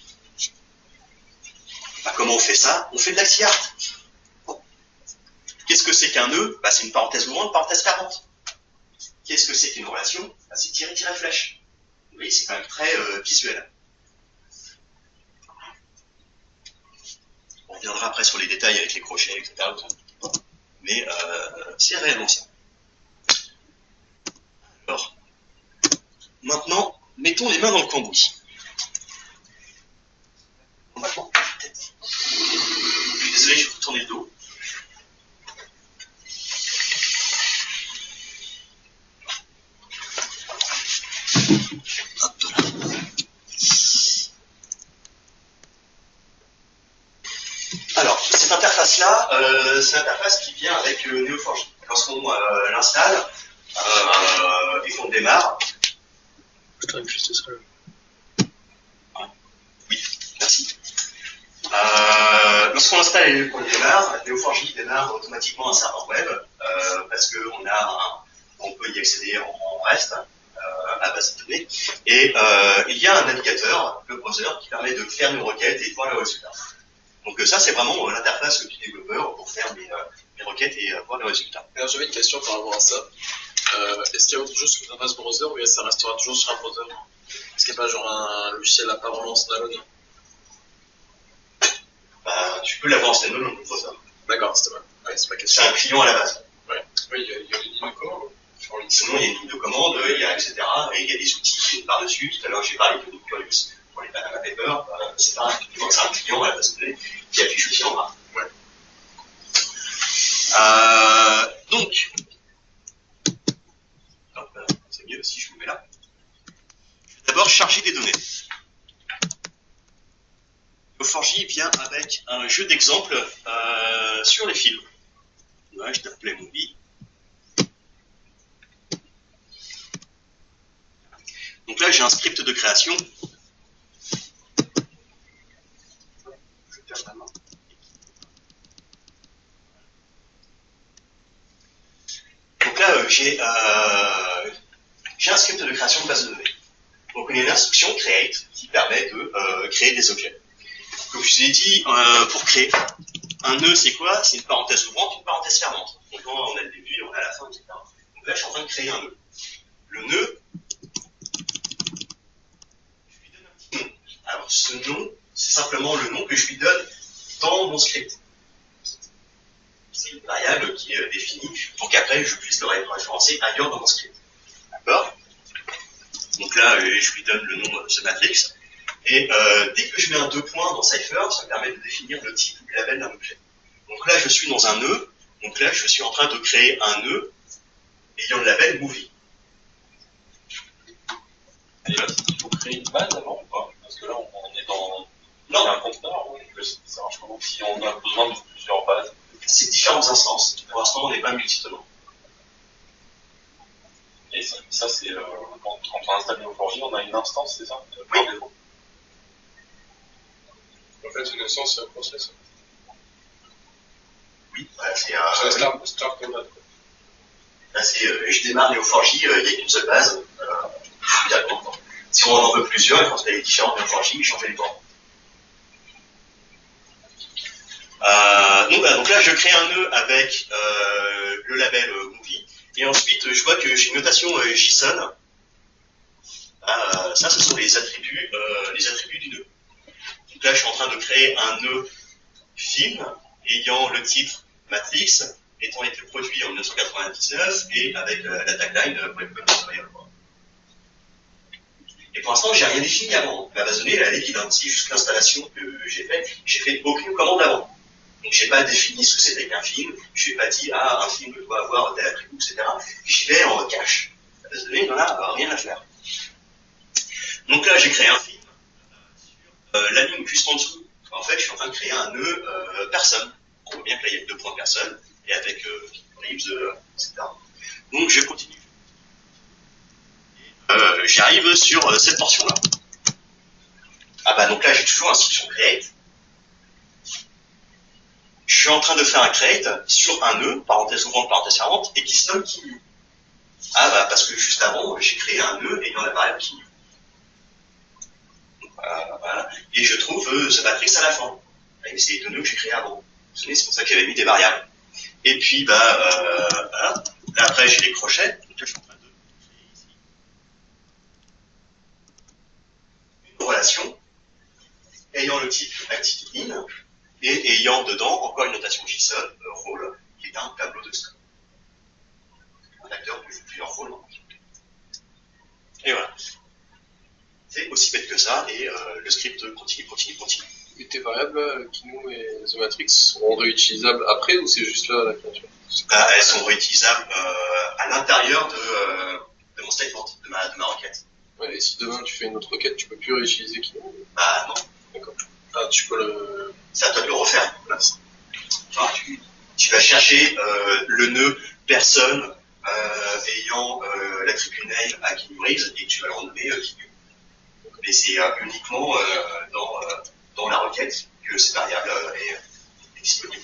Bah, comment on fait ça? On fait de l'AXIART. Qu'est-ce que c'est qu'un nœud? Bah, c'est une parenthèse ouvrante, parenthèse fermante. Qu'est-ce que c'est qu'une relation? Bah, c'est tiret-flèche. Vous voyez, c'est quand même très visuel. On reviendra après sur les détails avec les crochets, etc. Mais c'est réellement ça. Alors, maintenant, mettons les mains dans le cambouis. Maintenant, je suis désolé, je vais vous tourner le dos. Hop là. Alors, cette interface-là, c'est l'interface qui vient avec Neo4j. Lorsqu'on l'installe et qu'on démarre. Je t'arrive juste ça. Oui, merci. Lorsqu'on l'installe et qu'on démarre, Neo4j démarre automatiquement un serveur web parce qu'on peut y accéder en REST à la base de données. Et il y a un navigateur, le browser, qui permet de faire une requête et de voir le résultat. Donc ça, c'est vraiment l'interface du développeur pour faire mes requêtes et voir le résultat. Alors j'avais une question par rapport à ça. Est-ce qu'il y a autre chose que l'interface browser ou ça restera toujours sur un browser? Est-ce qu'il n'y a pas genre un logiciel à part en standalone? Bah, tu peux l'avoir en standalone dans le browser. D'accord, c'était mal. Ouais, c'est ma question. C'est un client à la base. Ouais. Oui, il y a une ligne de commande. Sinon, il y a une ligne de commande, il y a etc. Et il y a des outils par-dessus. Tout à l'heure, j'ai parlé de Nucleus pour les Panama Papers. C'est un client à la base de données qui affiche aussi en bas. Ouais. Donc, c'est mieux si je vous mets là. D'abord, charger des données. Neo4j vient avec un jeu d'exemples sur les films. Ouais, je tape Playmobil. Donc là, j'ai un script de création. Donc là, j'ai un script de création de base de données. Donc on a une instruction create qui permet de créer des objets. Comme je vous ai dit, pour créer un nœud, c'est quoi? C'est une parenthèse ouvrante, une parenthèse fermante. Donc on a le début, on a la fin, etc. Donc là, je suis en train de créer un nœud. Le nœud, je lui donne un petit nom. Alors ce nom, c'est simplement le nom que je lui donne dans mon script. C'est une variable défini pour qu'après je puisse le référencer ailleurs dans mon script. D'accord? Donc là, je lui donne le nom de matrix. Et dès que je mets un 2 points dans Cypher, ça me permet de définir le type ou le label d'un objet. Donc là, je suis dans un nœud. Donc là, je suis en train de créer un nœud ayant le label movie. Et là, il faut créer une base avant ou pas? Parce que là, on est dans un conteneur, oui. Ça marche comment si on a besoin de plusieurs bases? C'est différentes instances. Pour l'instant, on n'est pas multi-tenant. Et ça c'est quand on installe Neo4j, on a une instance, c'est ça? Oui. En fait, une instance, c'est un process. Oui, voilà, c'est un start command. Là, je démarre Neo4j, il n'y a qu'une seule base. D'accord. Si on en veut plusieurs, il faut installer les différentes Neo4j et changer les bords. Donc là, je crée un nœud avec le label movie. Et ensuite, je vois que j'ai une notation JSON. Ça, ce sont les attributs du nœud. Donc là, je suis en train de créer un nœud film ayant le titre Matrix, étant été produit en 1999 et avec la tagline Welcome to my world. Et pour l'instant, j'ai rien défini avant. Ma base de données, elle est vide. C'est juste l'installation que j'ai fait aucune commande avant. Donc, j'ai pas défini ce que c'était qu'un film, je n'ai pas dit, un film doit avoir tel attribut, etc. J'y vais en cache. La base de données, n'en a rien à faire. Donc là, j'ai créé un film sur la ligne juste en dessous. En fait, je suis en train de créer un nœud personne. On voit bien que là, il y a 2 points personne, et avec lives, etc. Donc, je continue. J'arrive sur cette portion-là. Donc là, j'ai toujours instruction create. Je suis en train de faire un create sur un nœud, parenthèse ouvrante, parenthèse fermante, et qui se nomme KeyNew. Parce que juste avant, j'ai créé un nœud ayant la variable KeyNew. Voilà. Et je trouve ce matrix à la fin. C'est les 2 nœuds que j'ai créés avant. C'est pour ça que j'avais mis des variables. Et puis, voilà. Là, après, j'ai les crochets. Donc là, je suis en train de créer ici une relation ayant le type ActivityIn et ayant dedans encore une notation JSON, rôle, qui est un tableau de scope. Un acteur peut jouer plusieurs rôles. Et voilà. C'est aussi bête que ça, et le script continue. Et tes variables, KeyNew et The Matrix, seront réutilisables après ou c'est juste là la créature? Elles sont réutilisables à l'intérieur de mon statement, de ma requête. Ouais, et si demain tu fais une autre requête, tu peux plus réutiliser KeyNew? Non. D'accord. Tu peux le... C'est à toi de le refaire. Enfin, tu vas chercher le nœud personne ayant l'attribut name à KeyNew et tu vas le renommer KeyNew. Mais c'est uniquement dans la requête que cette variable est disponible.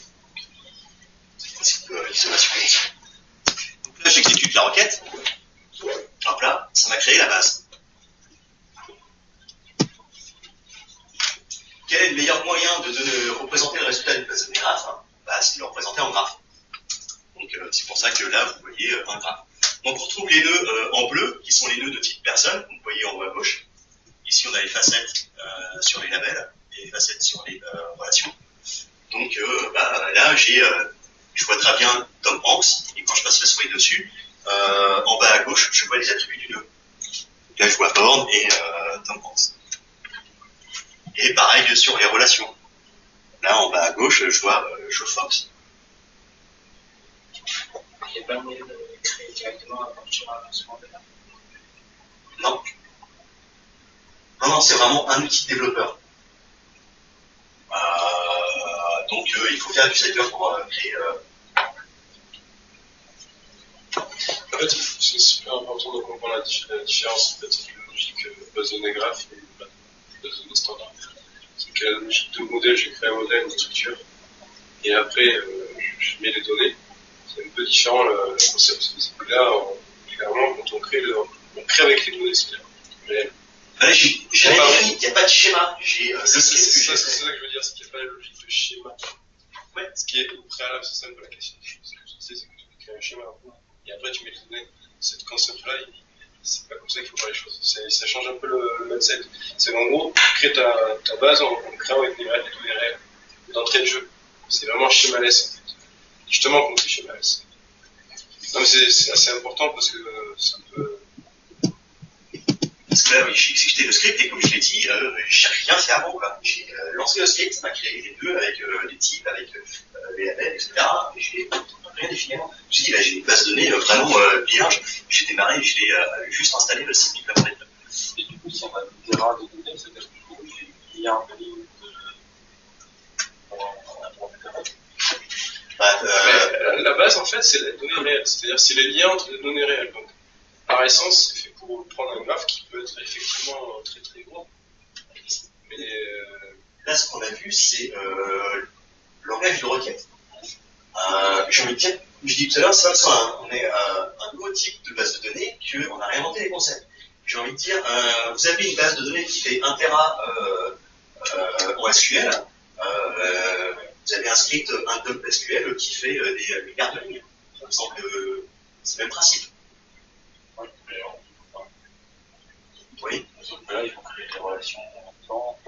C'est le principe d'isolation. Donc là, j'exécute la requête. Hop là, ça m'a créé la base. Quel est le meilleur moyen de représenter le résultat d'une base de données graphe? C'est de le représenter en graphe. Donc c'est pour ça que là, vous voyez un graphe. Donc on retrouve les nœuds en bleu, qui sont les nœuds de type personne, vous voyez en haut à gauche. Ici, on a les facettes sur les labels et les facettes sur les relations. Donc là, je vois très bien Tom Hanks, et quand je passe la souris dessus, en bas à gauche, je vois les attributs du nœud. Là, je vois Born et Tom Hanks. Et pareil sur les relations. Là, en bas à gauche, je vois Joe Fox. Il n'y a pas moyen de créer directement un porteur à ce moment-là? Non. Non, c'est vraiment un outil de développeur. Donc, il faut faire du Cypher pour créer... En fait, c'est super important de comprendre la différence entre la logique base de données graph et base de données standard. C'est que la logique de modèle, j'ai créé un modèle, une structure, et après, je mets les données. C'est un peu différent le concept. Parce que là, clairement, quand on crée avec les données, c'est réel. Il n'y a pas de schéma. C'est ça que je veux dire, c'est qu'il n'y a pas la logique de schéma. Ouais. Ce qui est au préalable, c'est ça un peu la question. Ce que je sais, c'est que tu crées un schéma et après tu mets les données. Cette concept-là, c'est pas comme ça qu'il faut faire les choses. Ça change un peu le mindset. C'est en gros, tu crées ta base en créant avec des données réelles d'entrée de jeu. C'est vraiment schémaless en fait. justement contre les schémas S. Non, mais c'est assez important parce que c'est un peu. Parce que là, oui, j'ai exécuté le script et comme je l'ai dit, j'ai rien fait avant, quoi. J'ai lancé le script, ça m'a créé les deux avec les types, avec les labels, etc. Et j'ai rien défini avant. J'ai dit, là, j'ai une base de données vraiment vierge. J'ai démarré, je l'ai juste installé le site Microsoft. Et du coup, si on a des erreurs de données, c'est-à-dire que il y a un ligne La base, en fait, c'est la donnée réelle. C'est-à-dire, c'est les liens entre les données réelles. Donc, par essence, c'est fait pour prendre un graphe qui peut être effectivement très très gros. Mais là, ce qu'on a vu, c'est le langage de requête. J'ai envie de dire, comme je dis tout à l'heure, on est un nouveau type de base de données qu'on a réinventé les concepts. J'ai envie de dire, vous avez une base de données qui fait 1 Tera en SQL, vous avez un script, un dump SQL qui fait des milliards de lignes. Ça me semble que c'est le même principe. Oui. Sauf que là, il faut créer des relations en même temps.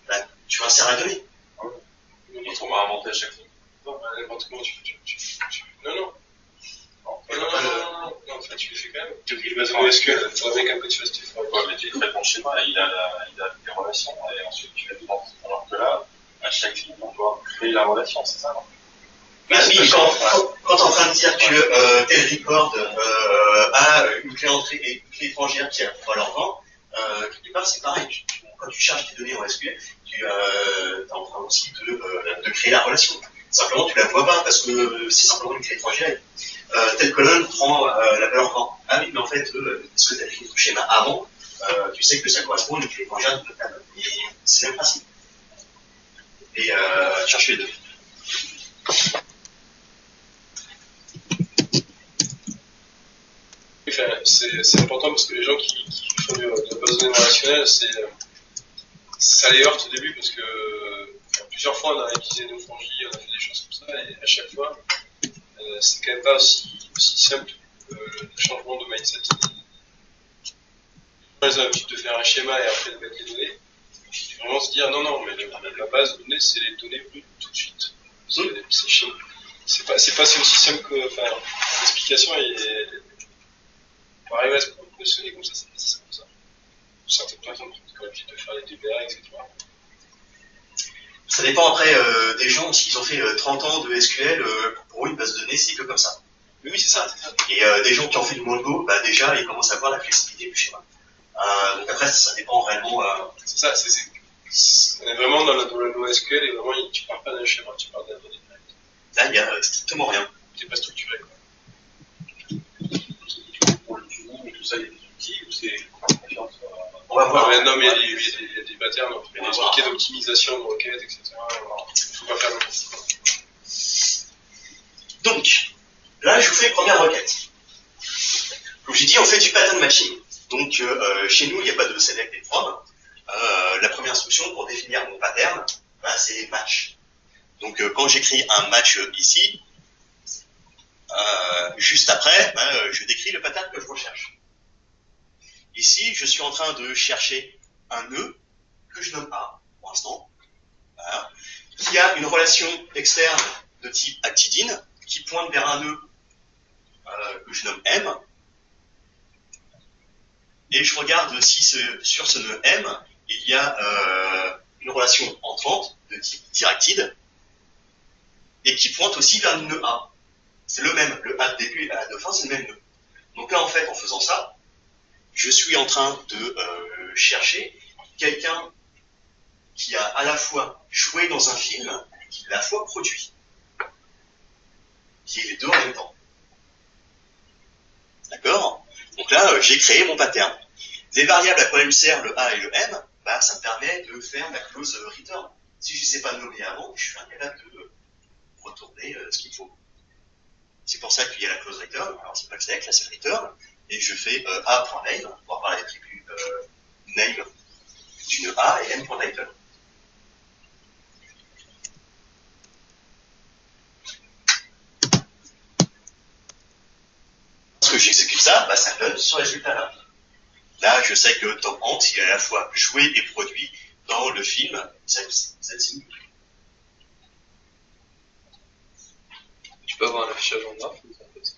Là, tu insères la donnée. Donc on va inventer à chaque fois. non, n'importe comment Non, en fait, tu le fais quand même. Depuis le base de données SQL, il faudrait qu'un peu tu fasses tes fois. Mais tu crées ton schéma, il a des relations, et ensuite tu les montes. Alors que là, à chaque ligne, on doit créer la relation, c'est ça, non? Bah oui, quand tu es en train de dire que tel record a une clé entrée et une clé étrangère qui a valeur 20, quelque part c'est pareil. Quand tu charges tes données en SQL, tu es en train aussi de créer la relation. Simplement, tu la vois pas parce que c'est simplement une clé étrangère. Telle colonne prend la valeur 20. Ah oui, mais en fait, parce que tu as défini ton schéma avant, tu sais que ça correspond à une clé étrangère de ta colonne. C'est le même principe. Et chercher les deux. Enfin, c'est important parce que les gens qui font de la base de données relationnelle, ça les heurte au début parce que plusieurs fois on a utilisé nos frangies, on a fait des choses comme ça et à chaque fois c'est quand même pas aussi simple le changement de mindset. On a l'habitude de faire un schéma et après de mettre les données. Il faut vraiment se dire non, mais la base de données c'est les données brutes tout de suite. C'est pas aussi simple que. Enfin, l'explication est. Pour arriver à se positionner comme ça, c'est pas si simple que ça. Certaines personnes qui ont l'habitude de faire les DBA, etc. Ça dépend après des gens, s'ils ont fait 30 ans de SQL, pour eux, une base de données, c'est que comme ça. Oui, c'est ça. Et des gens qui ont fait du Mongo, bah, déjà, ils commencent à voir la flexibilité du schéma. Donc après, ça dépend réellement. C'est ça, on est vraiment dans le NoSQL et vraiment, tu parles pas d'un schéma, tu parles d'un donné. Là, il n'y a strictement rien. C'est pas structuré, quoi. Pour le tuning et tout ça, il y a des outils ou c'est confiance? On va voir. Non, mais il y a des patterns, il y a des outils d'optimisation de requêtes, etc. Il faut pas faire n'importe quoi. Donc, là, je vous fais une première requête. Comme j'ai dit, on fait du pattern matching. Donc, chez nous, il n'y a pas de select et from. La première instruction pour définir mon pattern, bah, c'est match. Donc, quand j'écris un match ici, juste après, bah, je décris le pattern que je recherche. Ici, je suis en train de chercher un nœud que je nomme A, pour l'instant, voilà, qui a une relation externe de type actidine, qui pointe vers un nœud que je nomme M. Et je regarde si sur ce nœud M, il y a une relation entrante de type directed, et qui pointe aussi vers le nœud A. C'est le même, le A de début et A de fin, c'est le même nœud. Donc là, en fait, en faisant ça, je suis en train de chercher quelqu'un qui a à la fois joué dans un film et qui l'a à la fois produit. Qui est les deux en même temps. D'accord? Donc là, j'ai créé mon pattern. Les variables à quoi elles me servent, le A et le M, bah, ça me permet de faire la clause return. Si je ne sais pas nommer avant, je suis incapable de retourner ce qu'il faut. C'est pour ça qu'il y a la clause return. Alors, c'est pas le select, là, c'est le return. Et je fais A.name, on va parler d'attribut name d'une A et M.title. Lorsque j'exécute ça, bah, ça me donne ce résultat-là. Là, je sais que Tom Hanks, il a à la fois joué et produit dans le film Zazie. peux avoir un affichage en graphe ou ça en fait.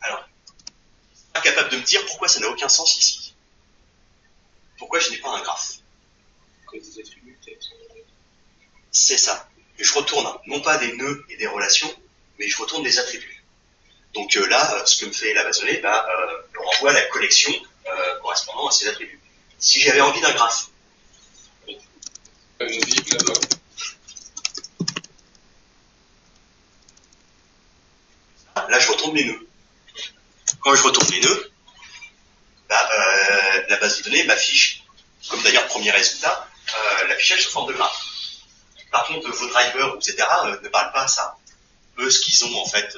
Alors, incapable de me dire pourquoi ça n'a aucun sens ici. Pourquoi je n'ai pas un graphe? Cause des attributs, peut-être. C'est ça. Je retourne non pas des nœuds et des relations, mais je retourne des attributs. Donc là, ce que me fait la base de données, me renvoie la collection correspondant à ces attributs. Si j'avais envie d'un graphe, Une vie là-bas. là je retourne les nœuds. Quand je retourne les nœuds, la base de données m'affiche, comme d'ailleurs premier résultat, l'affichage sous forme de graphe. Par contre, vos drivers, etc., ne parlent pas à ça. Eux, ce qu'ils ont en fait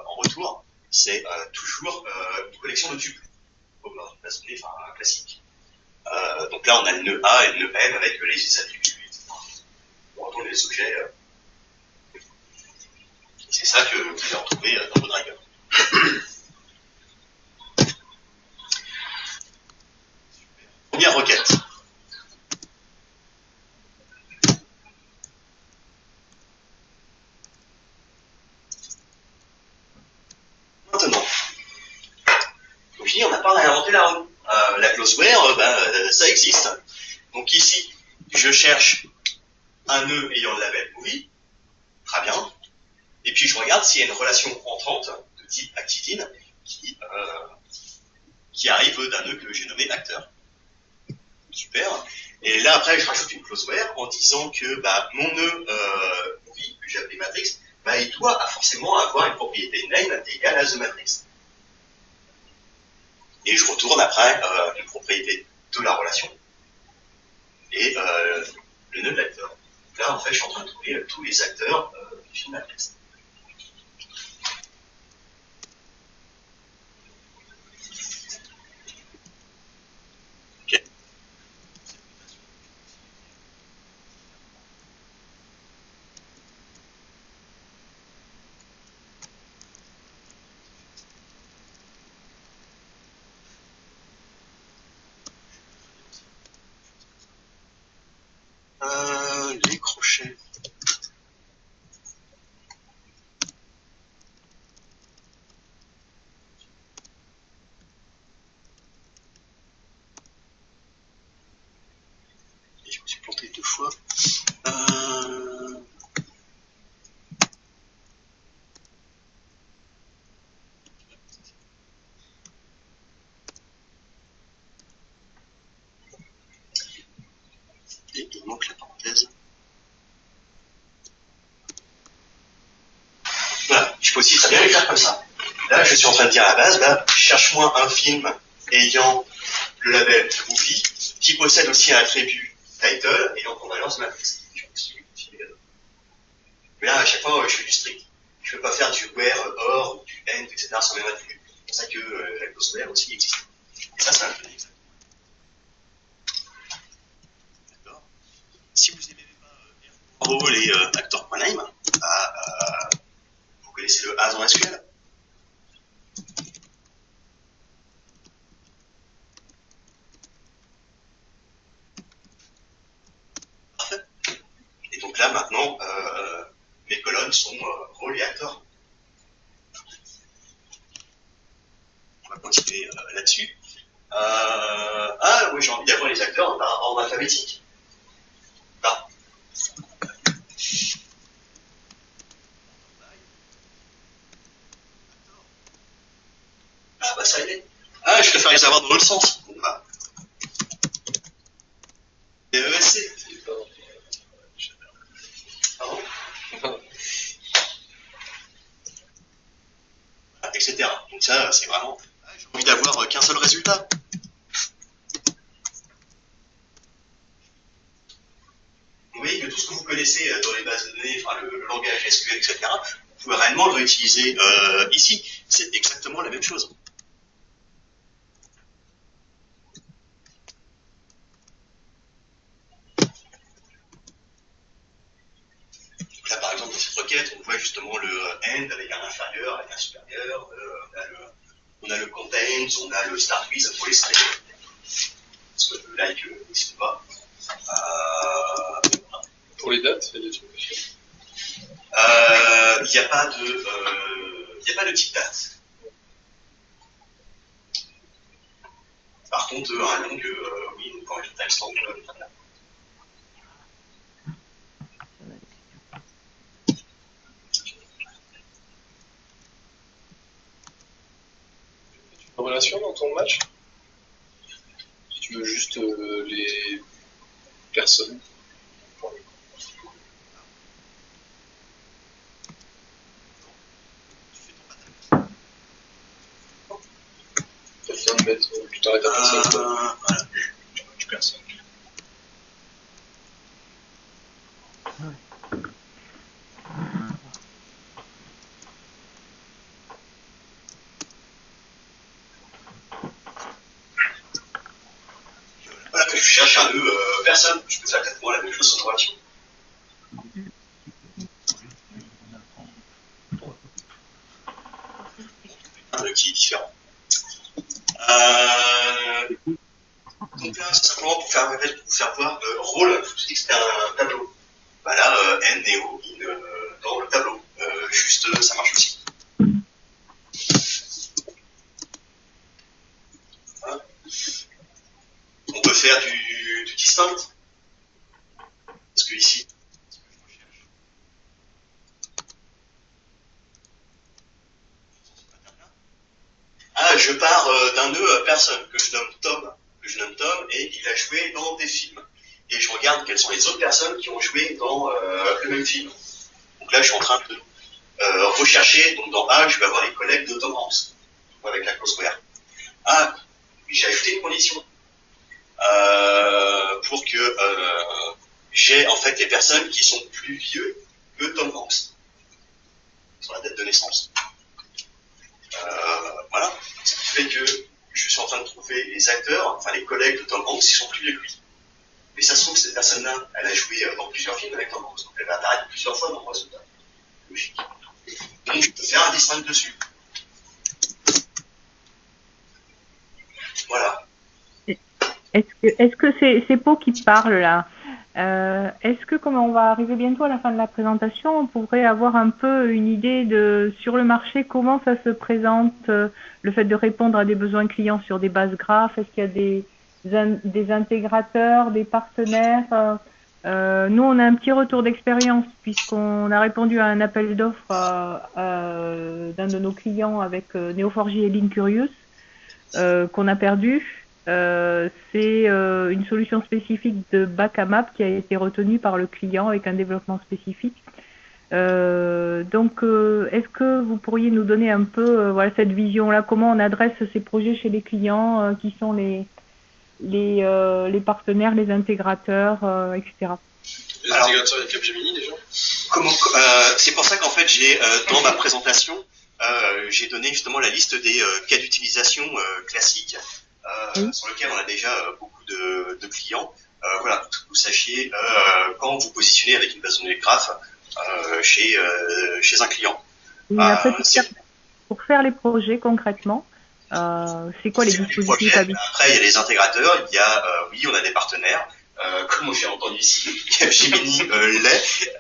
en retour, c'est toujours une collection de tuples, comme dans une base de données classique. Donc là, on a le nœud A et le nœud M avec les attributs, etc. On retourne les objets. C'est ça que vous allez retrouver dans vos drivers. Première requête. Maintenant, comme je dis, on n'a pas réinventé la roue. La closeware, ça existe. Donc ici, je cherche un nœud ayant le label movie. Très bien. Et puis je regarde s'il y a une relation entrante de type actidine qui arrive d'un nœud que j'ai nommé acteur. Super. Et là après je rajoute une closeware en disant que mon nœud movie que j'ai appelé matrix, il doit forcément avoir une propriété name égale à the matrix. Et je retourne après une propriété de la relation et le nœud de l'acteur. Là en fait je suis en train de trouver tous les acteurs du film matrix. Les crochets. Et je me suis planté 2 fois. Et il manque la parenthèse. Voilà, je peux aussi très bien les faire comme ça. Là, je suis en train de dire à la base, cherche-moi un film ayant le label movie qui possède aussi un attribut title et donc on balance matrix. Mais là, à chaque fois, je fais du strict. Je ne peux pas faire du where, or, du end, etc. sur mes attributs. C'est pour ça que la clause where aussi existe. Et ça, c'est un peu exact. D'accord. Si vous n'aimez pas les acteurs.name, vous connaissez le as en SQL. Parfait. Et donc là, maintenant, mes colonnes sont rôle et acteurs. On va continuer là-dessus. Oui, j'ai envie d'avoir les acteurs en ordre alphabétique. Là. Ça y est. Je préfère les avoir dans l'autre sens. DESC. Etc. Donc ça, c'est vraiment... J'ai envie d'avoir qu'un seul résultat. Vous voyez que tout ce que vous connaissez dans les bases de données, le langage SQL, etc., vous pouvez réellement le réutiliser ici. C'est exactement la même chose. Donc là, par exemple, dans cette requête, on voit justement le end avec un inférieur, avec un supérieur, on a le contains, on a le start with pour les strings, parce que le like n'existe pas. Pour les dates, il y a des trucs. Il n'y a pas de type date. Par contre, un long, oui, donc quand je timestamp, Une relation dans ton match? Si tu veux juste les personnes. T'as besoin de mettre, tu t'arrêtes à personne. voilà. Tu personne. Voilà, je cherche un nœud personne. Je peux faire exactement la même chose sur une relation. Un nœud qui est différent. Donc là, c'est simplement pour faire voir rôle. Je dis que c'était un tableau. Bah là, N et O dans le tableau. Juste, ça marche aussi. Voilà. On peut faire du distinct. Parce que ici, je pars d'un nœud personne que je nomme Tom, et il a joué dans des films. Et je regarde quelles sont les autres personnes qui ont joué dans le même film. Donc là, je suis en train de rechercher. Donc dans A, je vais avoir les collègues de Tom Hanks avec la clause where. Ah, j'ai ajouté une condition pour que j'ai en fait les personnes qui sont plus vieux que Tom Hanks sur la date de naissance. Voilà, ce qui fait que je suis en train de trouver les acteurs, enfin les collègues de Tom Hanks qui sont plus vieux que lui. Mais ça se trouve que cette personne-là, elle a joué dans plusieurs films avec Tom Hanks, donc elle va apparaître plusieurs fois dans le résultat. Logique. Donc je peux faire un distinct dessus. Voilà. Est-ce que c'est Pau qui parle là? Est-ce que, comme on va arriver bientôt à la fin de la présentation, on pourrait avoir un peu une idée de sur le marché comment ça se présente, le fait de répondre à des besoins clients sur des bases graphes? Est-ce qu'il y a des intégrateurs, des partenaires? Nous, on a un petit retour d'expérience puisqu'on a répondu à un appel d'offres d'un de nos clients avec Neo4j et Linkurious qu'on a perdu. C'est une solution spécifique de bac à map qui a été retenue par le client avec un développement spécifique. Donc, est-ce que vous pourriez nous donner un peu voilà, cette vision-là, comment on adresse ces projets chez les clients, qui sont les partenaires, les intégrateurs, etc. Les intégrateurs avec Capgemini déjà? C'est pour ça qu'en fait, j'ai dans ma présentation, j'ai donné justement la liste des cas d'utilisation classiques. Sur lequel on a déjà beaucoup de clients. Voilà, pour que vous sachiez quand vous positionnez avec une base de données graph chez un client. Après, pour faire les projets concrètement, c'est quoi les dispositifs habituels? Après, il y a les intégrateurs, il y a, oui, on a des partenaires. Comme j'ai entendu ici, Capgemini l'est.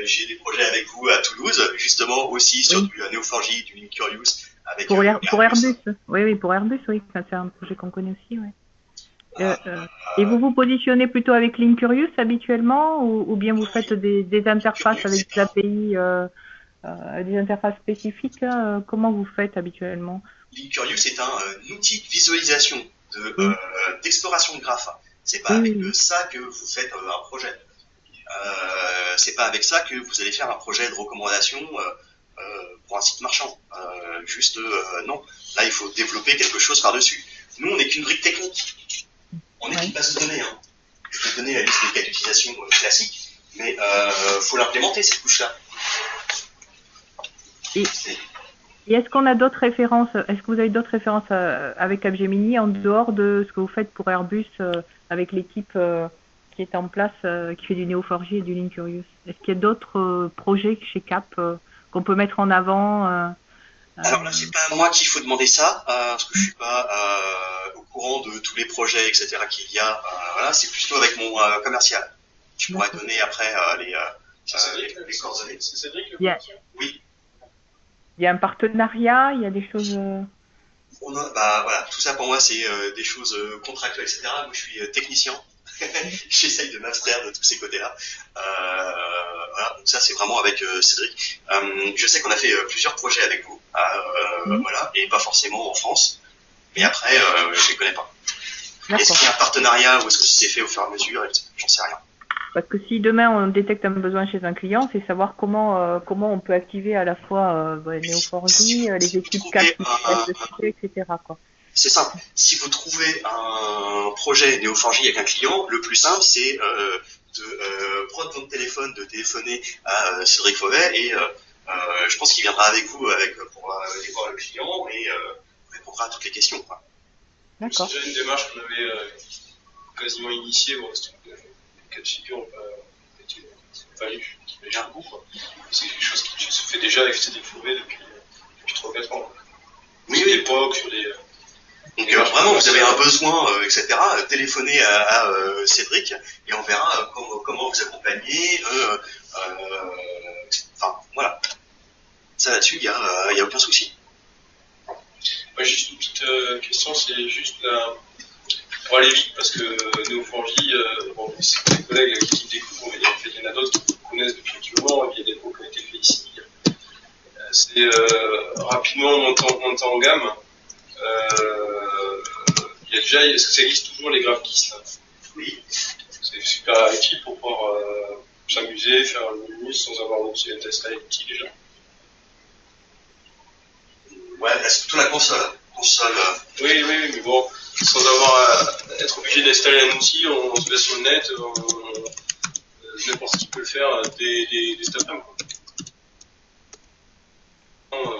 J'ai des projets avec vous à Toulouse, justement aussi sur du Neo4j, du Linkurious. Pour Airbus, oui, pour Airbus, oui, c'est un projet qu'on connaît aussi, oui. Et vous vous positionnez plutôt avec Linkurious habituellement, ou bien vous faites des interfaces avec des API, des interfaces spécifiques, comment vous faites habituellement? Linkurious est un outil de visualisation, d'exploration de graphes. C'est pas avec ça que vous faites un projet. C'est pas avec ça que vous allez faire un projet de recommandation pour un site marchand. Non. Là, il faut développer quelque chose par-dessus. Nous, on n'est qu'une brique technique. On n'est qu'une base de données. Hein. Je vais donner la liste des cas d'utilisation classiques, mais faut l'implémenter, cette couche-là. Et est-ce qu'on a d'autres références? Est-ce que vous avez d'autres références avec Capgemini en dehors de ce que vous faites pour Airbus avec l'équipe qui est en place, qui fait du Neo4j et du Linkurious? Est-ce qu'il y a d'autres projets chez Cap qu'on peut mettre en avant? Alors là, c'est pas à moi qu'il faut demander ça, parce que je suis pas au courant de tous les projets, etc. qu'il y a. Voilà, c'est plutôt avec mon commercial. Je pourrais donner après C'est Cédric, les coordonnées. c'est Cédric le Yeah. commercial. Oui. Il y a un partenariat, il y a des choses. Voilà, tout ça pour moi c'est des choses contractuelles, etc. Moi je suis technicien. J'essaye de m'abstraire de tous ces côtés-là. Voilà, donc ça c'est vraiment avec Cédric. Je sais qu'on a fait plusieurs projets avec vous, voilà, et pas forcément en France. Mais après, je les connais pas. Est-ce qu'il y a un partenariat ou est-ce que c'est fait au fur et à mesure? J'en sais rien. Parce que si demain on détecte un besoin chez un client, c'est savoir comment on peut activer à la fois Neo4j, les équipes CAP, etc. quoi. C'est simple. Si vous trouvez un projet Neo4j avec un client, le plus simple c'est de prendre votre téléphone, de téléphoner à Cédric Fauvet et je pense qu'il viendra avec vous pour aller voir le client et répondra à toutes les questions. Quoi. D'accord. C'est déjà une démarche qu'on avait quasiment initiée. Bon, c'est un cas de figure pas eu légèrement goût, quoi. C'est quelque chose qui se fait déjà avec Cédric Fauvet depuis 3-4 ans. Oui, sur oui. l'époque, sur les. Donc vraiment, vous avez un besoin, etc. Téléphonez à Cédric et on verra comment vous accompagner. Enfin, voilà. Ça là-dessus, il y a aucun souci. Moi, juste une petite question, c'est juste pour aller vite, parce que Neo4j, bon, c'est des collègues qui découvrent, mais il y en a d'autres qui connaissent depuis un petit moment, et puis il y a des groupes qui ont été faits ici. C'est rapidement monter en gamme. Il y a déjà, est-ce que ça existe toujours les GraphKiss là? Oui. C'est super utile pour pouvoir s'amuser, faire le menu sans avoir aussi un test IT déjà. Ouais, c'est plutôt la console. Oui, mais bon, sans avoir à être obligé d'installer un outil, on se met sur le net, n'importe qui peut le faire dès cet après-midi.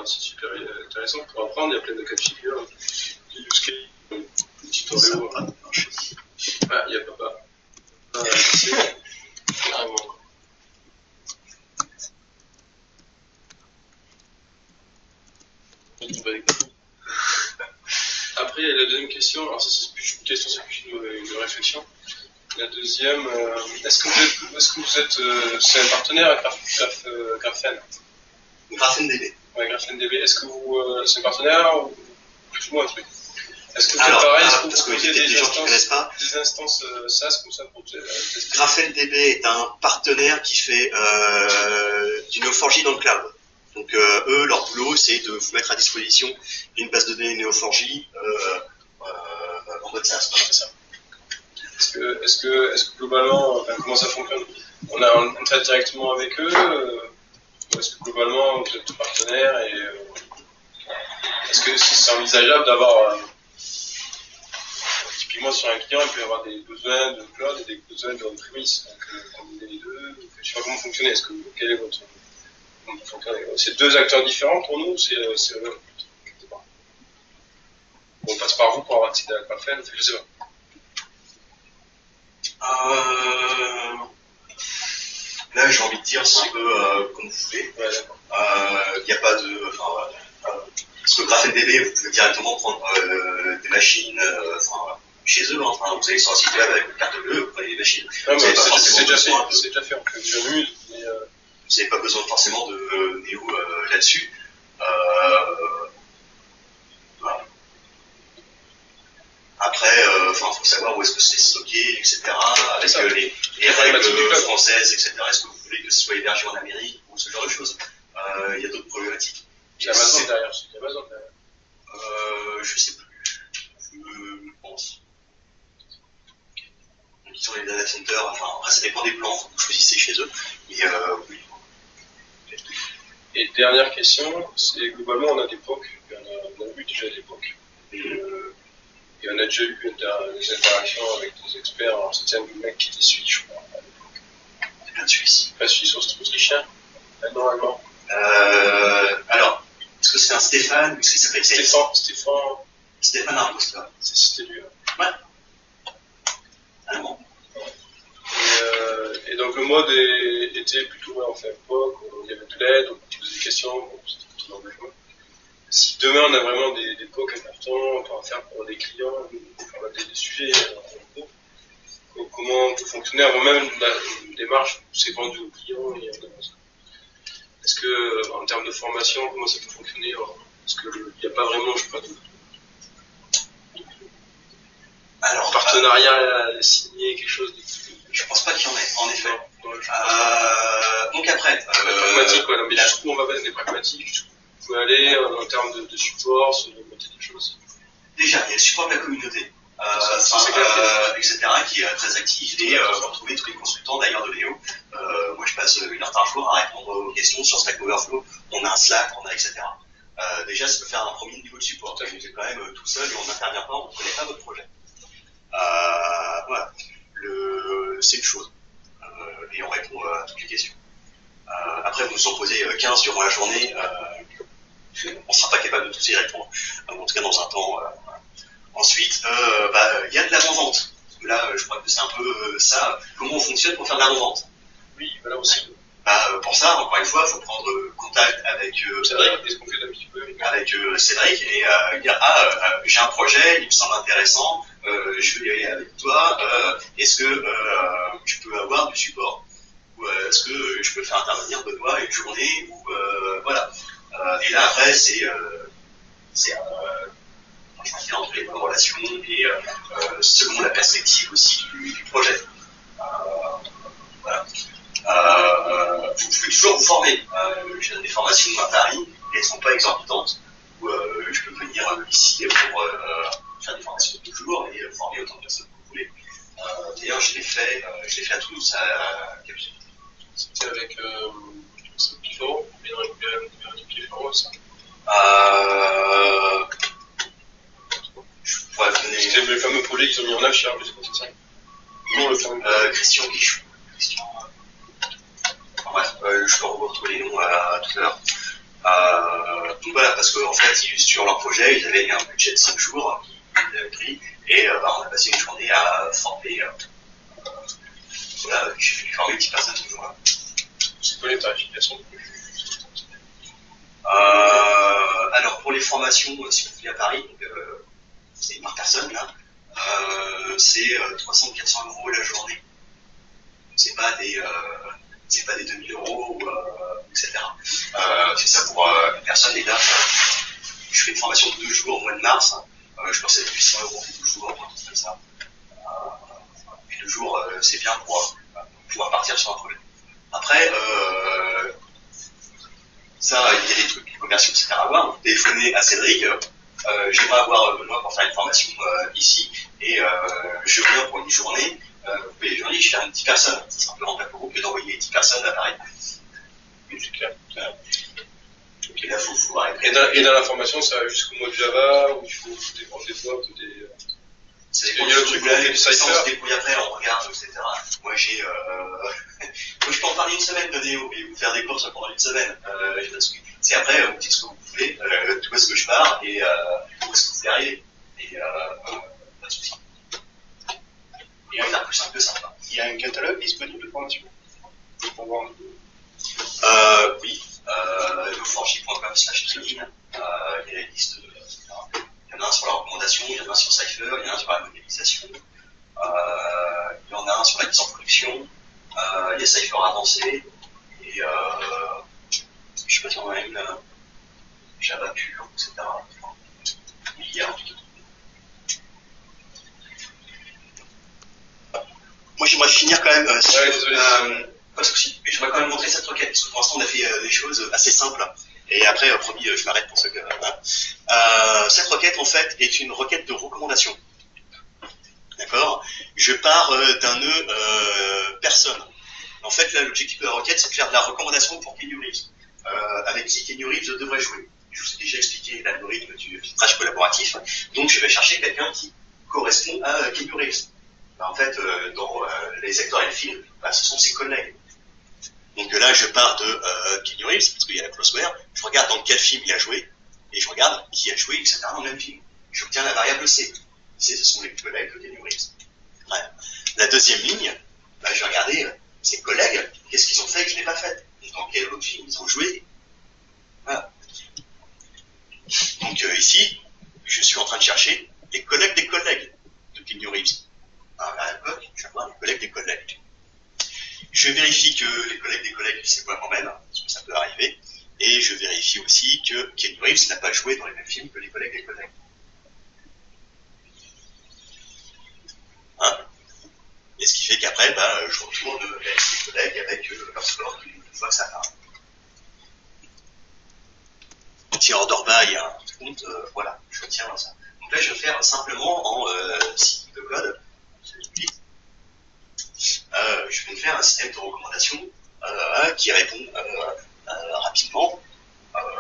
C'est super intéressant pour apprendre, il y a plein de cas de figure, des use cases, des tutoriels. Ah, il y a papa. C'est carrément. Après, la deuxième question, alors ça c'est plus une question, c'est plus une réflexion. La deuxième, est-ce que vous êtes, c'est un partenaire avec Graphen? GraphenDB. Ouais, GraphenDB. Est-ce que c'est un partenaire ou plus ou moins un truc? Est-ce que vous faites pareil? Est-ce que vous parce qu'il y proposez a des gens qui ne connaissent pas. des instances SaaS comme ça pour tester? GraphenDB est un partenaire qui fait du Neo4j dans le cloud. Donc eux, leur boulot, c'est de vous mettre à disposition une base de données Neo4j en mode SaaS. C'est ça. Est-ce que globalement, comment ça fonctionne? On traite directement avec eux, ou est-ce que globalement vous êtes partenaire et est-ce que c'est envisageable d'avoir typiquement sur un client, il peut y avoir des besoins de cloud et des besoins de on-premise, donc combiner les deux, je sais pas comment fonctionner, quel est votre c'est deux acteurs différents pour nous, c'est on passe par vous pour avoir accès à la Graphen, je sais pas. Là, j'ai envie de dire, c'est un peu comme vous voulez. Ouais, d'accord. Il n'y a pas de. Parce que GraphenDB, vous pouvez directement prendre des machines chez eux. Vous allez sur un site web avec une carte bleue, vous prenez des machines. Non, mais c'est déjà fait, on peut déjà mieux. Vous n'avez pas besoin forcément de Néo là-dessus. Voilà. Après, faut savoir où est-ce que c'est stocké, etc. Avec les règles françaises, etc. Est-ce que vous voulez que ce soit hébergé en Amérique ou ce genre de choses? Il y a d'autres problématiques. Il y a Amazon derrière. Je sais plus. Je pense. Donc ils ont les data centers. Après ça dépend des plans. Vous choisissez chez eux. Mais oui. Et dernière question, c'est globalement on a des POC, on a eu déjà des POC. Et on a déjà eu des interactions avec des experts. Alors c'était un mec qui était suisse, je crois, à l'époque. C'est pas de Suisse. Pas suisse, c'est autrichien, normalement. Alors, est-ce que c'est un Stéphane ou est-ce qu'il s'appelle Stéphane Armos, là. C'était lui. Ouais. Allemand. Et donc le mode était plutôt, on fait un POC, il y avait de l'aide, on posait des questions, c'était tout l'engagement. Si demain on a vraiment des POC importants, on peut en faire pour des clients, on peut faire des sujets en gros, comment peut fonctionner avant même une démarche où c'est vendu au client et est-ce que, en termes de formation, comment ça peut fonctionner? Parce qu'il n'y a pas vraiment, je crois, de Alors, partenariat signé, quelque chose de... je pense pas qu'il y en ait, en effet. Donc après, pragmatique, voilà, mais jusqu'où on va mettre des pragmatiques, jusqu'où vous pouvez aller en termes de support, se monter des choses. déjà, il y a le support de la communauté, etc., qui est très actif, et vous retrouvez tous les consultants d'ailleurs de Léo. Moi, je passe 1 heure par jour à répondre aux questions sur Stack Overflow. On a un Slack, on a etc. Déjà, ça peut faire un premier niveau de support. Vous êtes quand même tout seul et on n'intervient pas, on ne connaît pas votre projet. Voilà, c'est une chose. Et on répond à toutes les questions. Après, vous nous en posez 15 durant la journée, on ne sera pas capable de tous y répondre, en tout cas dans un temps. Ensuite, il y a de l'avant-vente. Là, je crois que c'est un peu ça. Comment on fonctionne pour faire de l'avant-vente? Oui, voilà aussi. Pour ça, encore une fois, il faut prendre contact avec Cédric, qu'est-ce qu'on fait d'habitude avec Cédric et dire j'ai un projet, il me semble intéressant, je vais y aller avec toi, est-ce que je peux avoir du support, ou est-ce que je peux faire intervenir Benoît une journée, ou voilà. Et là après c'est franchement entre les bonnes relations et selon la perspective aussi du projet. Voilà. Vous pouvez toujours vous former. Je donne des formations à Paris, et elles ne sont pas exorbitantes. Où, je peux venir ici pour faire des formations de 2 jours et former autant de personnes que vous voulez. D'ailleurs, je l'ai fait à Toulouse, à Capgemini. C'était avec Pifaro, Véronique Pifaro, ça. Je pourrais vous donner. C'était le fameux projet qu'ils ont mis en œuvre chez Airbus, c'est ça? Non, le fameux. Christian Guichou. Bref, je peux vous retrouver les noms tout à l'heure. Donc voilà, parce qu'en fait, sur leur projet, ils avaient un budget de 5 jours qu'ils avaient pris, et on a passé une journée à former. Voilà, j'ai dû former 10 personnes ce jour-là. C'est quoi les tarifications? Alors, pour les formations, si vous venez à Paris, donc, c'est par personne là, c'est 300-400 euros la journée. C'est pas des 2000 euros, etc. C'est ça pour une personne. Et là, je fais une formation de 2 jours au mois de mars. Je pense que c'est 800 euros, 2 jours, un truc comme ça. Et 2 jours, c'est bien pour pouvoir partir sur un projet. Après, ça, il y a des trucs commerciaux, etc. à voir. Vous téléphonez à Cédric. J'aimerais avoir Benoît pour faire une formation ici. Et je viens pour une journée. Vous payez les journées, je fais 10 personnes. C'est simplement pas pour vous que d'envoyer 10 personnes à Paris. C'est clair. Et là, il faut arrêter. Et dans la formation, ça va jusqu'au mode Java, où il faut dépendre des doigts, des. C'est il y a le truc de ça, on se débrouille après, on regarde, etc. Moi, moi, je peux en parler une semaine de Néo et vous faire des courses pendant une semaine. C'est après, vous dites ce que vous voulez, d'où est-ce que je pars et où est-ce que vous voulez arriver. Et pas de soucis. Et on a plus simple que ça. Il y a un catalogue disponible de formation pour voir. Oui, leforgy.com/training. Il y a la liste. Il y en a un sur la recommandation, il y en a un sur Cypher, il y en a un sur la modélisation, il y en a un sur la mise en production, il y a Cypher avancé, et je ne sais pas si on a une Java pure, etc. Il y a un tout. Moi, j'aimerais finir quand même. Pas de souci. Mais j'aimerais quand même montrer cette requête, parce que pour l'instant, on a fait des choses assez simples. Et après, promis, je m'arrête pour ce que. Cette requête, en fait, est une requête de recommandation. D'accord? Je pars d'un nœud personne. En fait, là, l'objectif de la requête, c'est de faire de la recommandation pour Keanu Reeves. Avec qui Keanu Reeves devrait jouer. Je vous ai déjà expliqué l'algorithme du filtrage collaboratif. Donc, je vais chercher quelqu'un qui correspond à Keanu Reeves. En fait, dans les acteurs et les films, ce sont ses collègues. Donc là, je pars de Keanu Reeves, parce qu'il y a la closeware, je regarde dans quel film il a joué, et je regarde qui a joué, etc. dans le même film. J'obtiens la variable C. C, ce sont les collègues de Keanu Reeves. Ouais. La deuxième ligne, je vais regarder ses collègues, qu'est-ce qu'ils ont fait que je n'ai pas fait. Dans quel autre film ils ont joué. Voilà. Donc ici, je suis en train de chercher les collègues des collègues de Keanu Reeves. À l'époque, je vais voir vérifier aussi que Keanu Reeves n'a pas joué dans les mêmes films que les collègues et collègues. Hein, et ce qui fait qu'après, je retourne avec les collègues avec leur score une fois que ça part. Tireur d'Orba, il y a un compte, voilà, je retiens ça. Donc là, je vais faire simplement en cycle de code. Je vais me faire un système de recommandation qui répond rapidement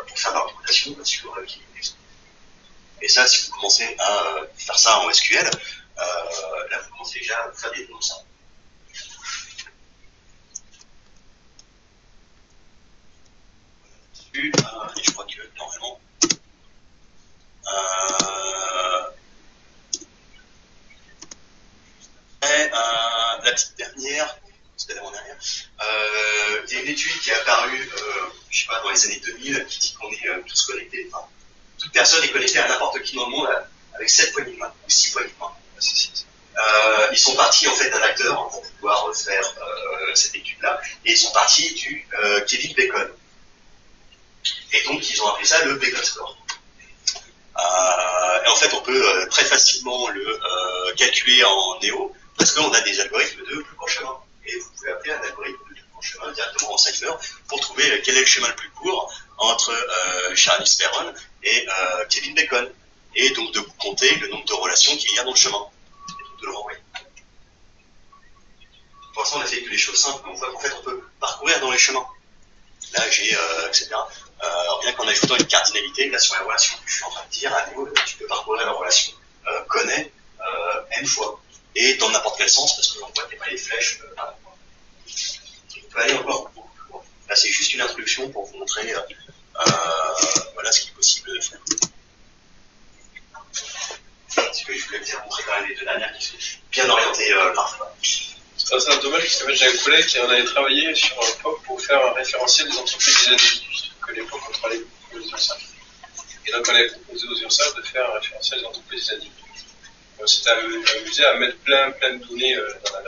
pour faire ma recommandation sur Keanu Reeves. Et ça, si vous commencez à faire ça en SQL, là, vous commencez déjà à faire des noms ça. Et je crois que normalement la petite dernière, c'était l'avant-dernière, il y a une étude qui est apparue, je sais pas, dans les années 2000 qui dit qu'on est tous connectés, enfin, toute personne est connectée à n'importe qui dans le monde avec 7 poignées de main ou 6 poignées de main. Ils sont partis en fait d'un acteur pour pouvoir faire cette étude-là, et ils sont partis du Kevin Bacon. Et donc ils ont appelé ça le Bacon Score. Et en fait on peut très facilement le calculer en Néo, parce qu'on a des algorithmes de plus court chemin. Et vous pouvez appeler un algorithme de plus court chemin directement en Cypher pour trouver quel est le chemin le plus court entre Charlize Theron et Kevin Bacon. Et donc de vous compter le nombre de relations qu'il y a dans le chemin. Et donc de le renvoyer. Pour l'instant on a fait que les choses simples, mais on voit qu'en fait on peut parcourir dans les chemins. Là j'ai, etc. Rien qu'en ajoutant une cardinalité là sur les relations. Je suis en train de dire à Néo, tu peux parcourir la relation connaît n fois. Et dans n'importe quel sens, parce que on voit qu'il n'y a pas les flèches. On peut aller encore beaucoup plus loin. Là c'est juste une introduction pour vous montrer voilà ce qui est possible de faire. Ce que je voulais vous montrer quand même les deux dernières qui sont bien orientées parfois. C'est un dommage parce que j'ai un collègue qui en avait travaillé sur un POC pour faire un référentiel des entreprises des individus, que l'époque on travaillait beaucoup aux URSAF. Et donc on avait proposé aux URSAF de faire un référentiel des entreprises des individus. On s'était amusé à mettre plein de données dans la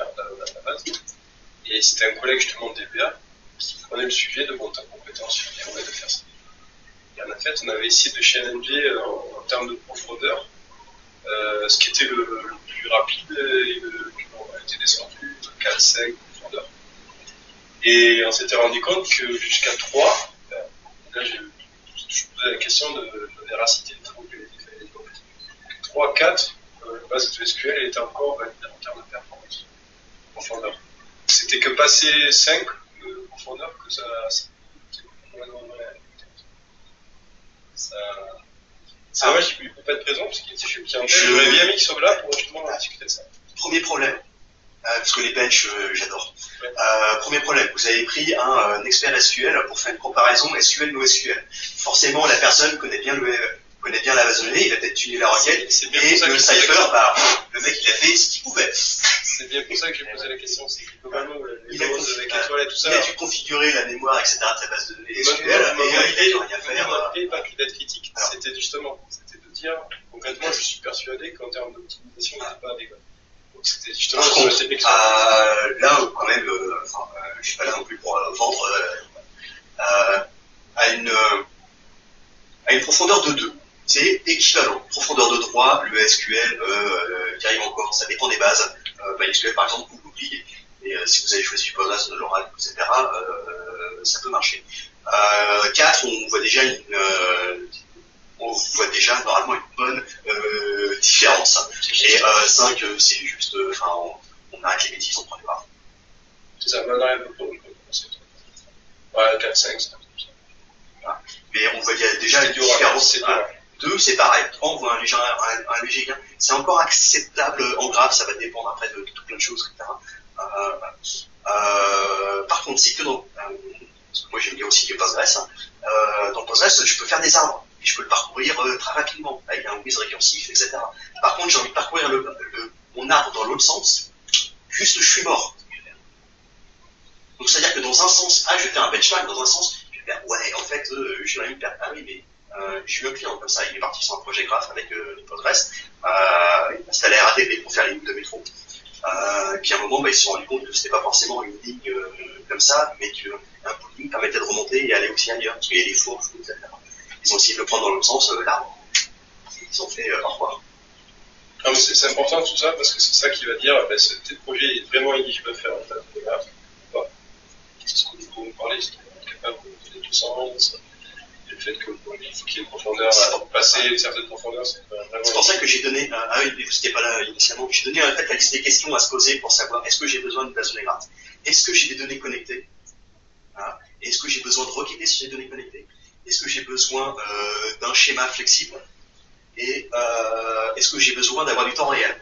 base. Et c'était un collègue justement de DBA qui prenait le sujet de monter en compétence sur les moyens de faire ça. Et en fait, on avait essayé de challenger en termes de profondeur ce qui était le plus rapide et on était descendu de 4-5 profondeur. Et on s'était rendu compte que jusqu'à 3, là je posais la question de véracité des travaux qui avaient été faits à l'époque. 3-4, la base de SQL elle était encore validée en termes de performance, profondeur. C'était que passer 5 de profondeur que ça c'est dommage qu'il ne peut pas être présent parce qu'il était chez Pierre. J'aurais bien mis qu'il soit là pour justement discuter de ça. Premier problème, parce que les benches, j'adore. Premier problème, vous avez pris un expert SQL pour faire une comparaison SQL-NoSQL. Forcément, la personne connaît bien la base de données, il a peut-être tuné la requête, et le Cypher, le mec il a fait ce qu'il pouvait. C'est bien pour ça que j'ai posé la question, c'est que globalement, il a dû configurer la mémoire, etc. de sa base de données SQL, et il a dû rien faire. Pas que d'être critique, c'était justement, de dire, concrètement, je suis persuadé qu'en termes d'optimisation, il n'était pas adéquat. Donc c'était justement, là, quand même, je suis pas là non plus pour vendre, à une profondeur de 2. C'est équivalent. Profondeur de 3, le SQL qui arrive encore, ça dépend des bases. MySQL par exemple, vous l'oubliez. Et si vous avez choisi du Postgres, de l'Oracle, etc., ça peut marcher. 4, on voit déjà normalement une bonne différence. Et 5, c'est juste, on arrête les bêtises, on prend les barres. C'est ça, maintenant il y a beaucoup de concepts. Ouais, 4, 5, c'est un peu ça. Voilà. Mais on voit qu'il y a déjà une différence. 2, c'est pareil. 3, on voit un léger gain. C'est encore acceptable en graphe, ça va dépendre après de tout plein de choses, etc. Par contre, c'est que dans... parce que moi j'aime bien aussi les Postgres. Dans Postgres, je peux faire des arbres. Et je peux le parcourir très rapidement, avec un whiz récursif, etc. Par contre, j'ai envie de parcourir mon arbre dans l'autre sens. Juste, je suis mort. Donc, c'est-à-dire que dans un sens, je vais faire un benchmark, dans un sens, je vais faire, ouais, en fait, je vais perdre. Ah oui, mais je suis un client comme ça, il est parti sur un projet graph avec les Postgres. Il installé RADP pour faire les lignes de métro. Puis à un moment, ils se sont rendus compte que c'était pas forcément une ligne comme ça, mais qu'un pooling permettait de remonter et aller aussi ailleurs, parce qu'il y a des fours, etc. Ils ont essayé de le prendre dans l'autre sens, l'arbre. Ils ont fait au revoir. Ah, mais c'est important tout ça parce que c'est ça qui va dire ce tel projet est vraiment éligible à faire en fait de graphe ou pas. C'est ce que vous nous parlez, c'est capable de donner 200 ans, ça. Et le fait qu'il faut qu'il y ait une profondeur, passer une certaine profondeur, c'est vraiment. C'est pour ça que j'ai donné, oui, vous n'étiez pas là initialement, j'ai donné en fait la liste des questions à se poser pour savoir est-ce que j'ai besoin d'une base de données graph, est-ce que j'ai des données connectées, hein, est-ce que j'ai besoin de requêter sur les données connectées, est-ce que j'ai besoin d'un schéma flexible, et est-ce que j'ai besoin d'avoir du temps réel.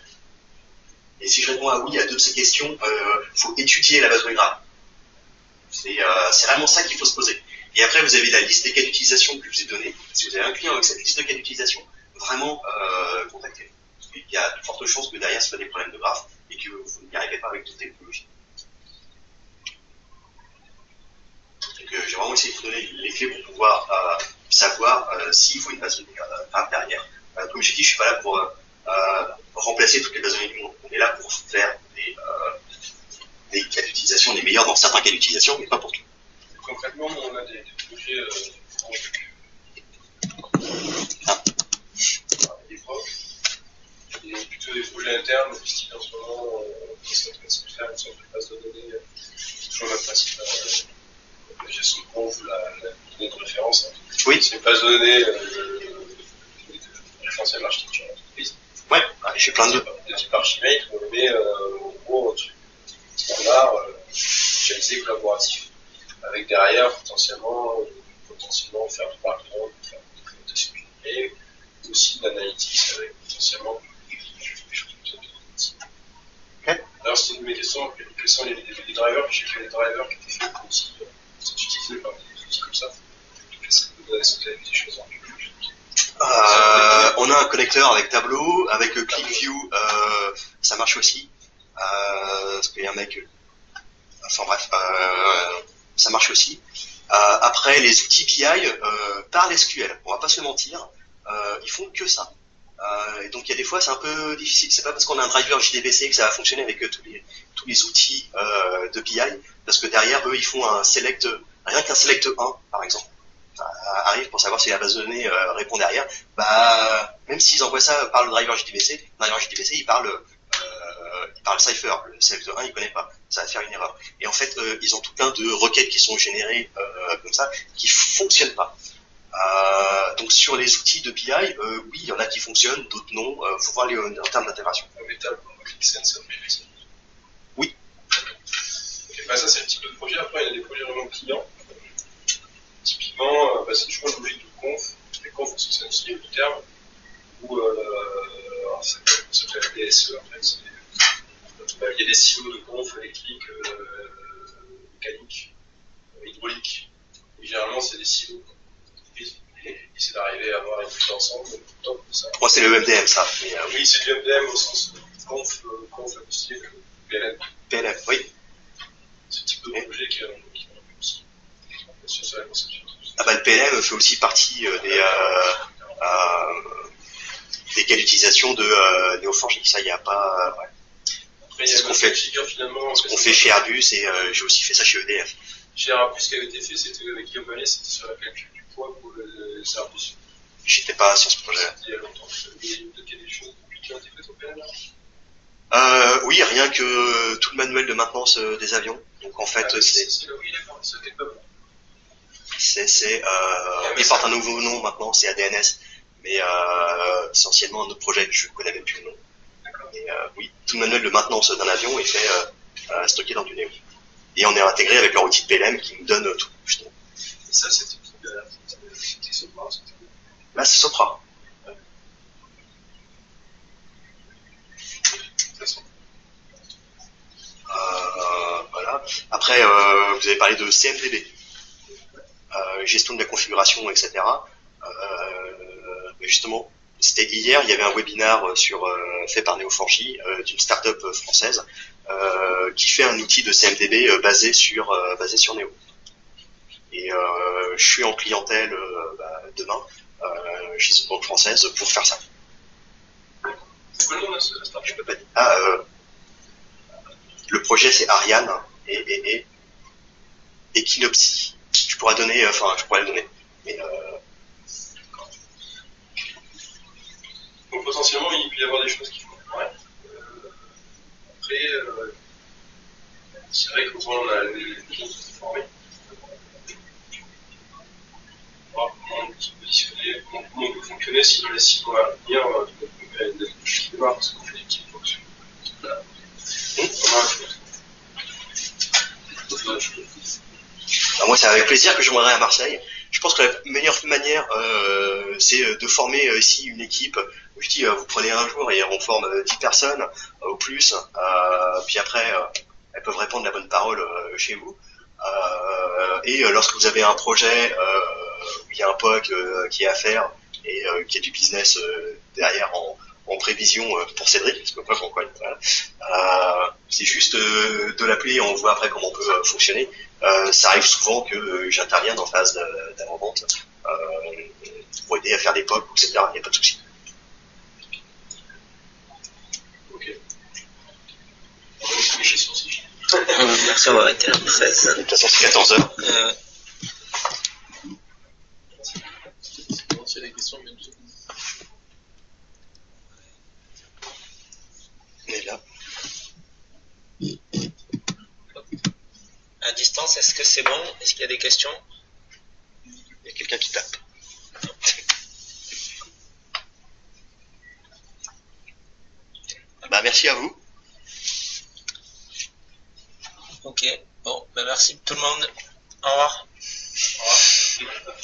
Et si je réponds à oui à deux de ces questions, il faut étudier la base de données graph. C'est vraiment ça qu'il faut se poser. Et après, vous avez la liste des cas d'utilisation que je vous ai donnée. Si vous avez un client avec cette liste de cas d'utilisation, vraiment contactez. Il y a de fortes chances que derrière, ce soit des problèmes de graphe et que vous n'y arrivez pas avec toute technologie. Donc, j'ai vraiment essayé de vous donner les clés pour pouvoir savoir s'il faut une base de données graph derrière. Comme j'ai dit, je suis pas là pour remplacer toutes les bases de données du monde. On est là pour faire des cas d'utilisation, des meilleurs dans certains cas d'utilisation, mais pas pour tout. Concrètement, on a des projets des profs, et plutôt des projets internes, style en ce moment, ça va se faire une sorte de base de données, toujours le principe la gestion de conf, la donnée de référence. Hein. Oui. C'est une base de données référentielle de l'architecture d'entreprise. Ouais, j'ai plein de type Archimate, on le met en gros standard, spécialisé, collaboratif. Avec derrière, potentiellement faire du background, faire de l'implémentation et aussi de l'analytics avec potentiellement des choses comme ça. Okay. Alors, c'était une de mes questions, quels sont les drivers, je sais qu'il y a des drivers qui étaient faits aussi, sont utilisés par des outils comme ça. Est-ce que vous avez des choses en plus? On a un connecteur avec Tableau, avec ClickView, ça marche aussi. Parce qu'il y a un mec. Enfin bref, ça marche aussi. Après, les outils BI parlent SQL. On va pas se mentir, ils font que ça. Et donc il y a des fois c'est un peu difficile. C'est pas parce qu'on a un driver JDBC que ça va fonctionner avec tous les outils de BI, parce que derrière eux ils font un select, rien qu'un select 1 par exemple. Ça arrive pour savoir si la base de données répond derrière. Même s'ils envoient ça par le driver JDBC, il parle Cypher. Le select 1 il connaît pas. Ça va faire une erreur. Et en fait, ils ont tout plein de requêtes qui sont générées comme ça, qui fonctionnent pas. Donc sur les outils de BI, oui, il y en a qui fonctionnent, d'autres non. Faut voir en termes d'intégration. Oui. Okay, ça c'est un petit peu de projet. Après, il y a des projets vraiment clients. Typiquement, c'est toujours une logique de conf. Les confs, c'est un style de terme où ça s'appelle DSE en fait. Il y a des silos de conf électriques, mécaniques, hydrauliques. Et généralement, c'est des silos. Et c'est d'arriver à avoir les tout ensemble. Moi, c'est le MDM, ça. Mais, oui, c'est du MDM au sens conf style PLM. PLM, oui. C'est un type de projet qui est aussi. Sur la conception. Le PLM fait aussi partie des cas d'utilisation de Neo4j. Ça, il n'y a pas. Ouais. C'est ce qu'on fait. Finalement, ce qu'on fait chez Airbus et j'ai aussi fait ça chez EDF. Chez Airbus, ce qui avait été fait, c'était avec Guillaume Vallée, c'était sur la calcul du poids pour le Airbus. J'étais pas sur ce projet-là. Il y a longtemps. Il y a des choses qui ont été faites au PLM. Oui, rien que tout le manuel de maintenance des avions. Donc en fait, c'est là où il est fort, c'était pas bon. Ils portent un nouveau nom maintenant, c'est ADNS, mais essentiellement un autre projet, je ne connais même plus le nom. Et, oui, tout le manuel de maintenance d'un avion est fait stocké dans du Neo. Et on est intégré avec leur outil de PLM qui nous donne tout, justement. Et ça, c'était Sopra. Là, c'est Sopra. Voilà. Après, vous avez parlé de CMDB. Gestion de la configuration, etc. Justement, c'était hier, il y avait un webinaire fait par Neo4j d'une start-up française qui fait un outil de CMDB basé sur Neo. Et je suis en clientèle demain chez une banque française pour faire ça. C'est quoi le nom de la start-up ? Je peux pas dire. Le projet c'est Ariane et Equinopsy. Je pourrais le donner. Mais Donc potentiellement, il peut y avoir des choses qui font. Ouais. Après, c'est vrai qu'au moins on a les gens qui sont formés. Voir comment on peut positionner, comment on peut fonctionner si dans les 6 mois à venir, on peut faire des choses qui voir parce qu'on fait des petites fonctions. Voilà. Moi, c'est avec plaisir que je viendrai à Marseille. Je pense que la meilleure manière, c'est de former ici une équipe. Je dis, vous prenez un jour et on forme 10 personnes au plus. Puis après, elles peuvent répondre la bonne parole chez vous. Et lorsque vous avez un projet où il y a un POC qui est à faire et qui a du business derrière en prévision pour Cédric, parce que moi j'en connais pas. C'est juste de l'appeler et on voit après comment on peut fonctionner. Ça arrive souvent que j'intervienne en phase d'avant-vente pour aider à faire des POC, etc. Il n'y a pas de souci. Ok. On va se coucher sur ces chiffres. Merci, on va arrêter à 13. De toute façon, c'est 14h. S'il y a des questions, bien sûr. On est là. À distance, est-ce que c'est bon? Est-ce qu'il y a des questions? Il y a quelqu'un qui tape. Merci à vous. Ok, bon, merci tout le monde. Au revoir. Au revoir.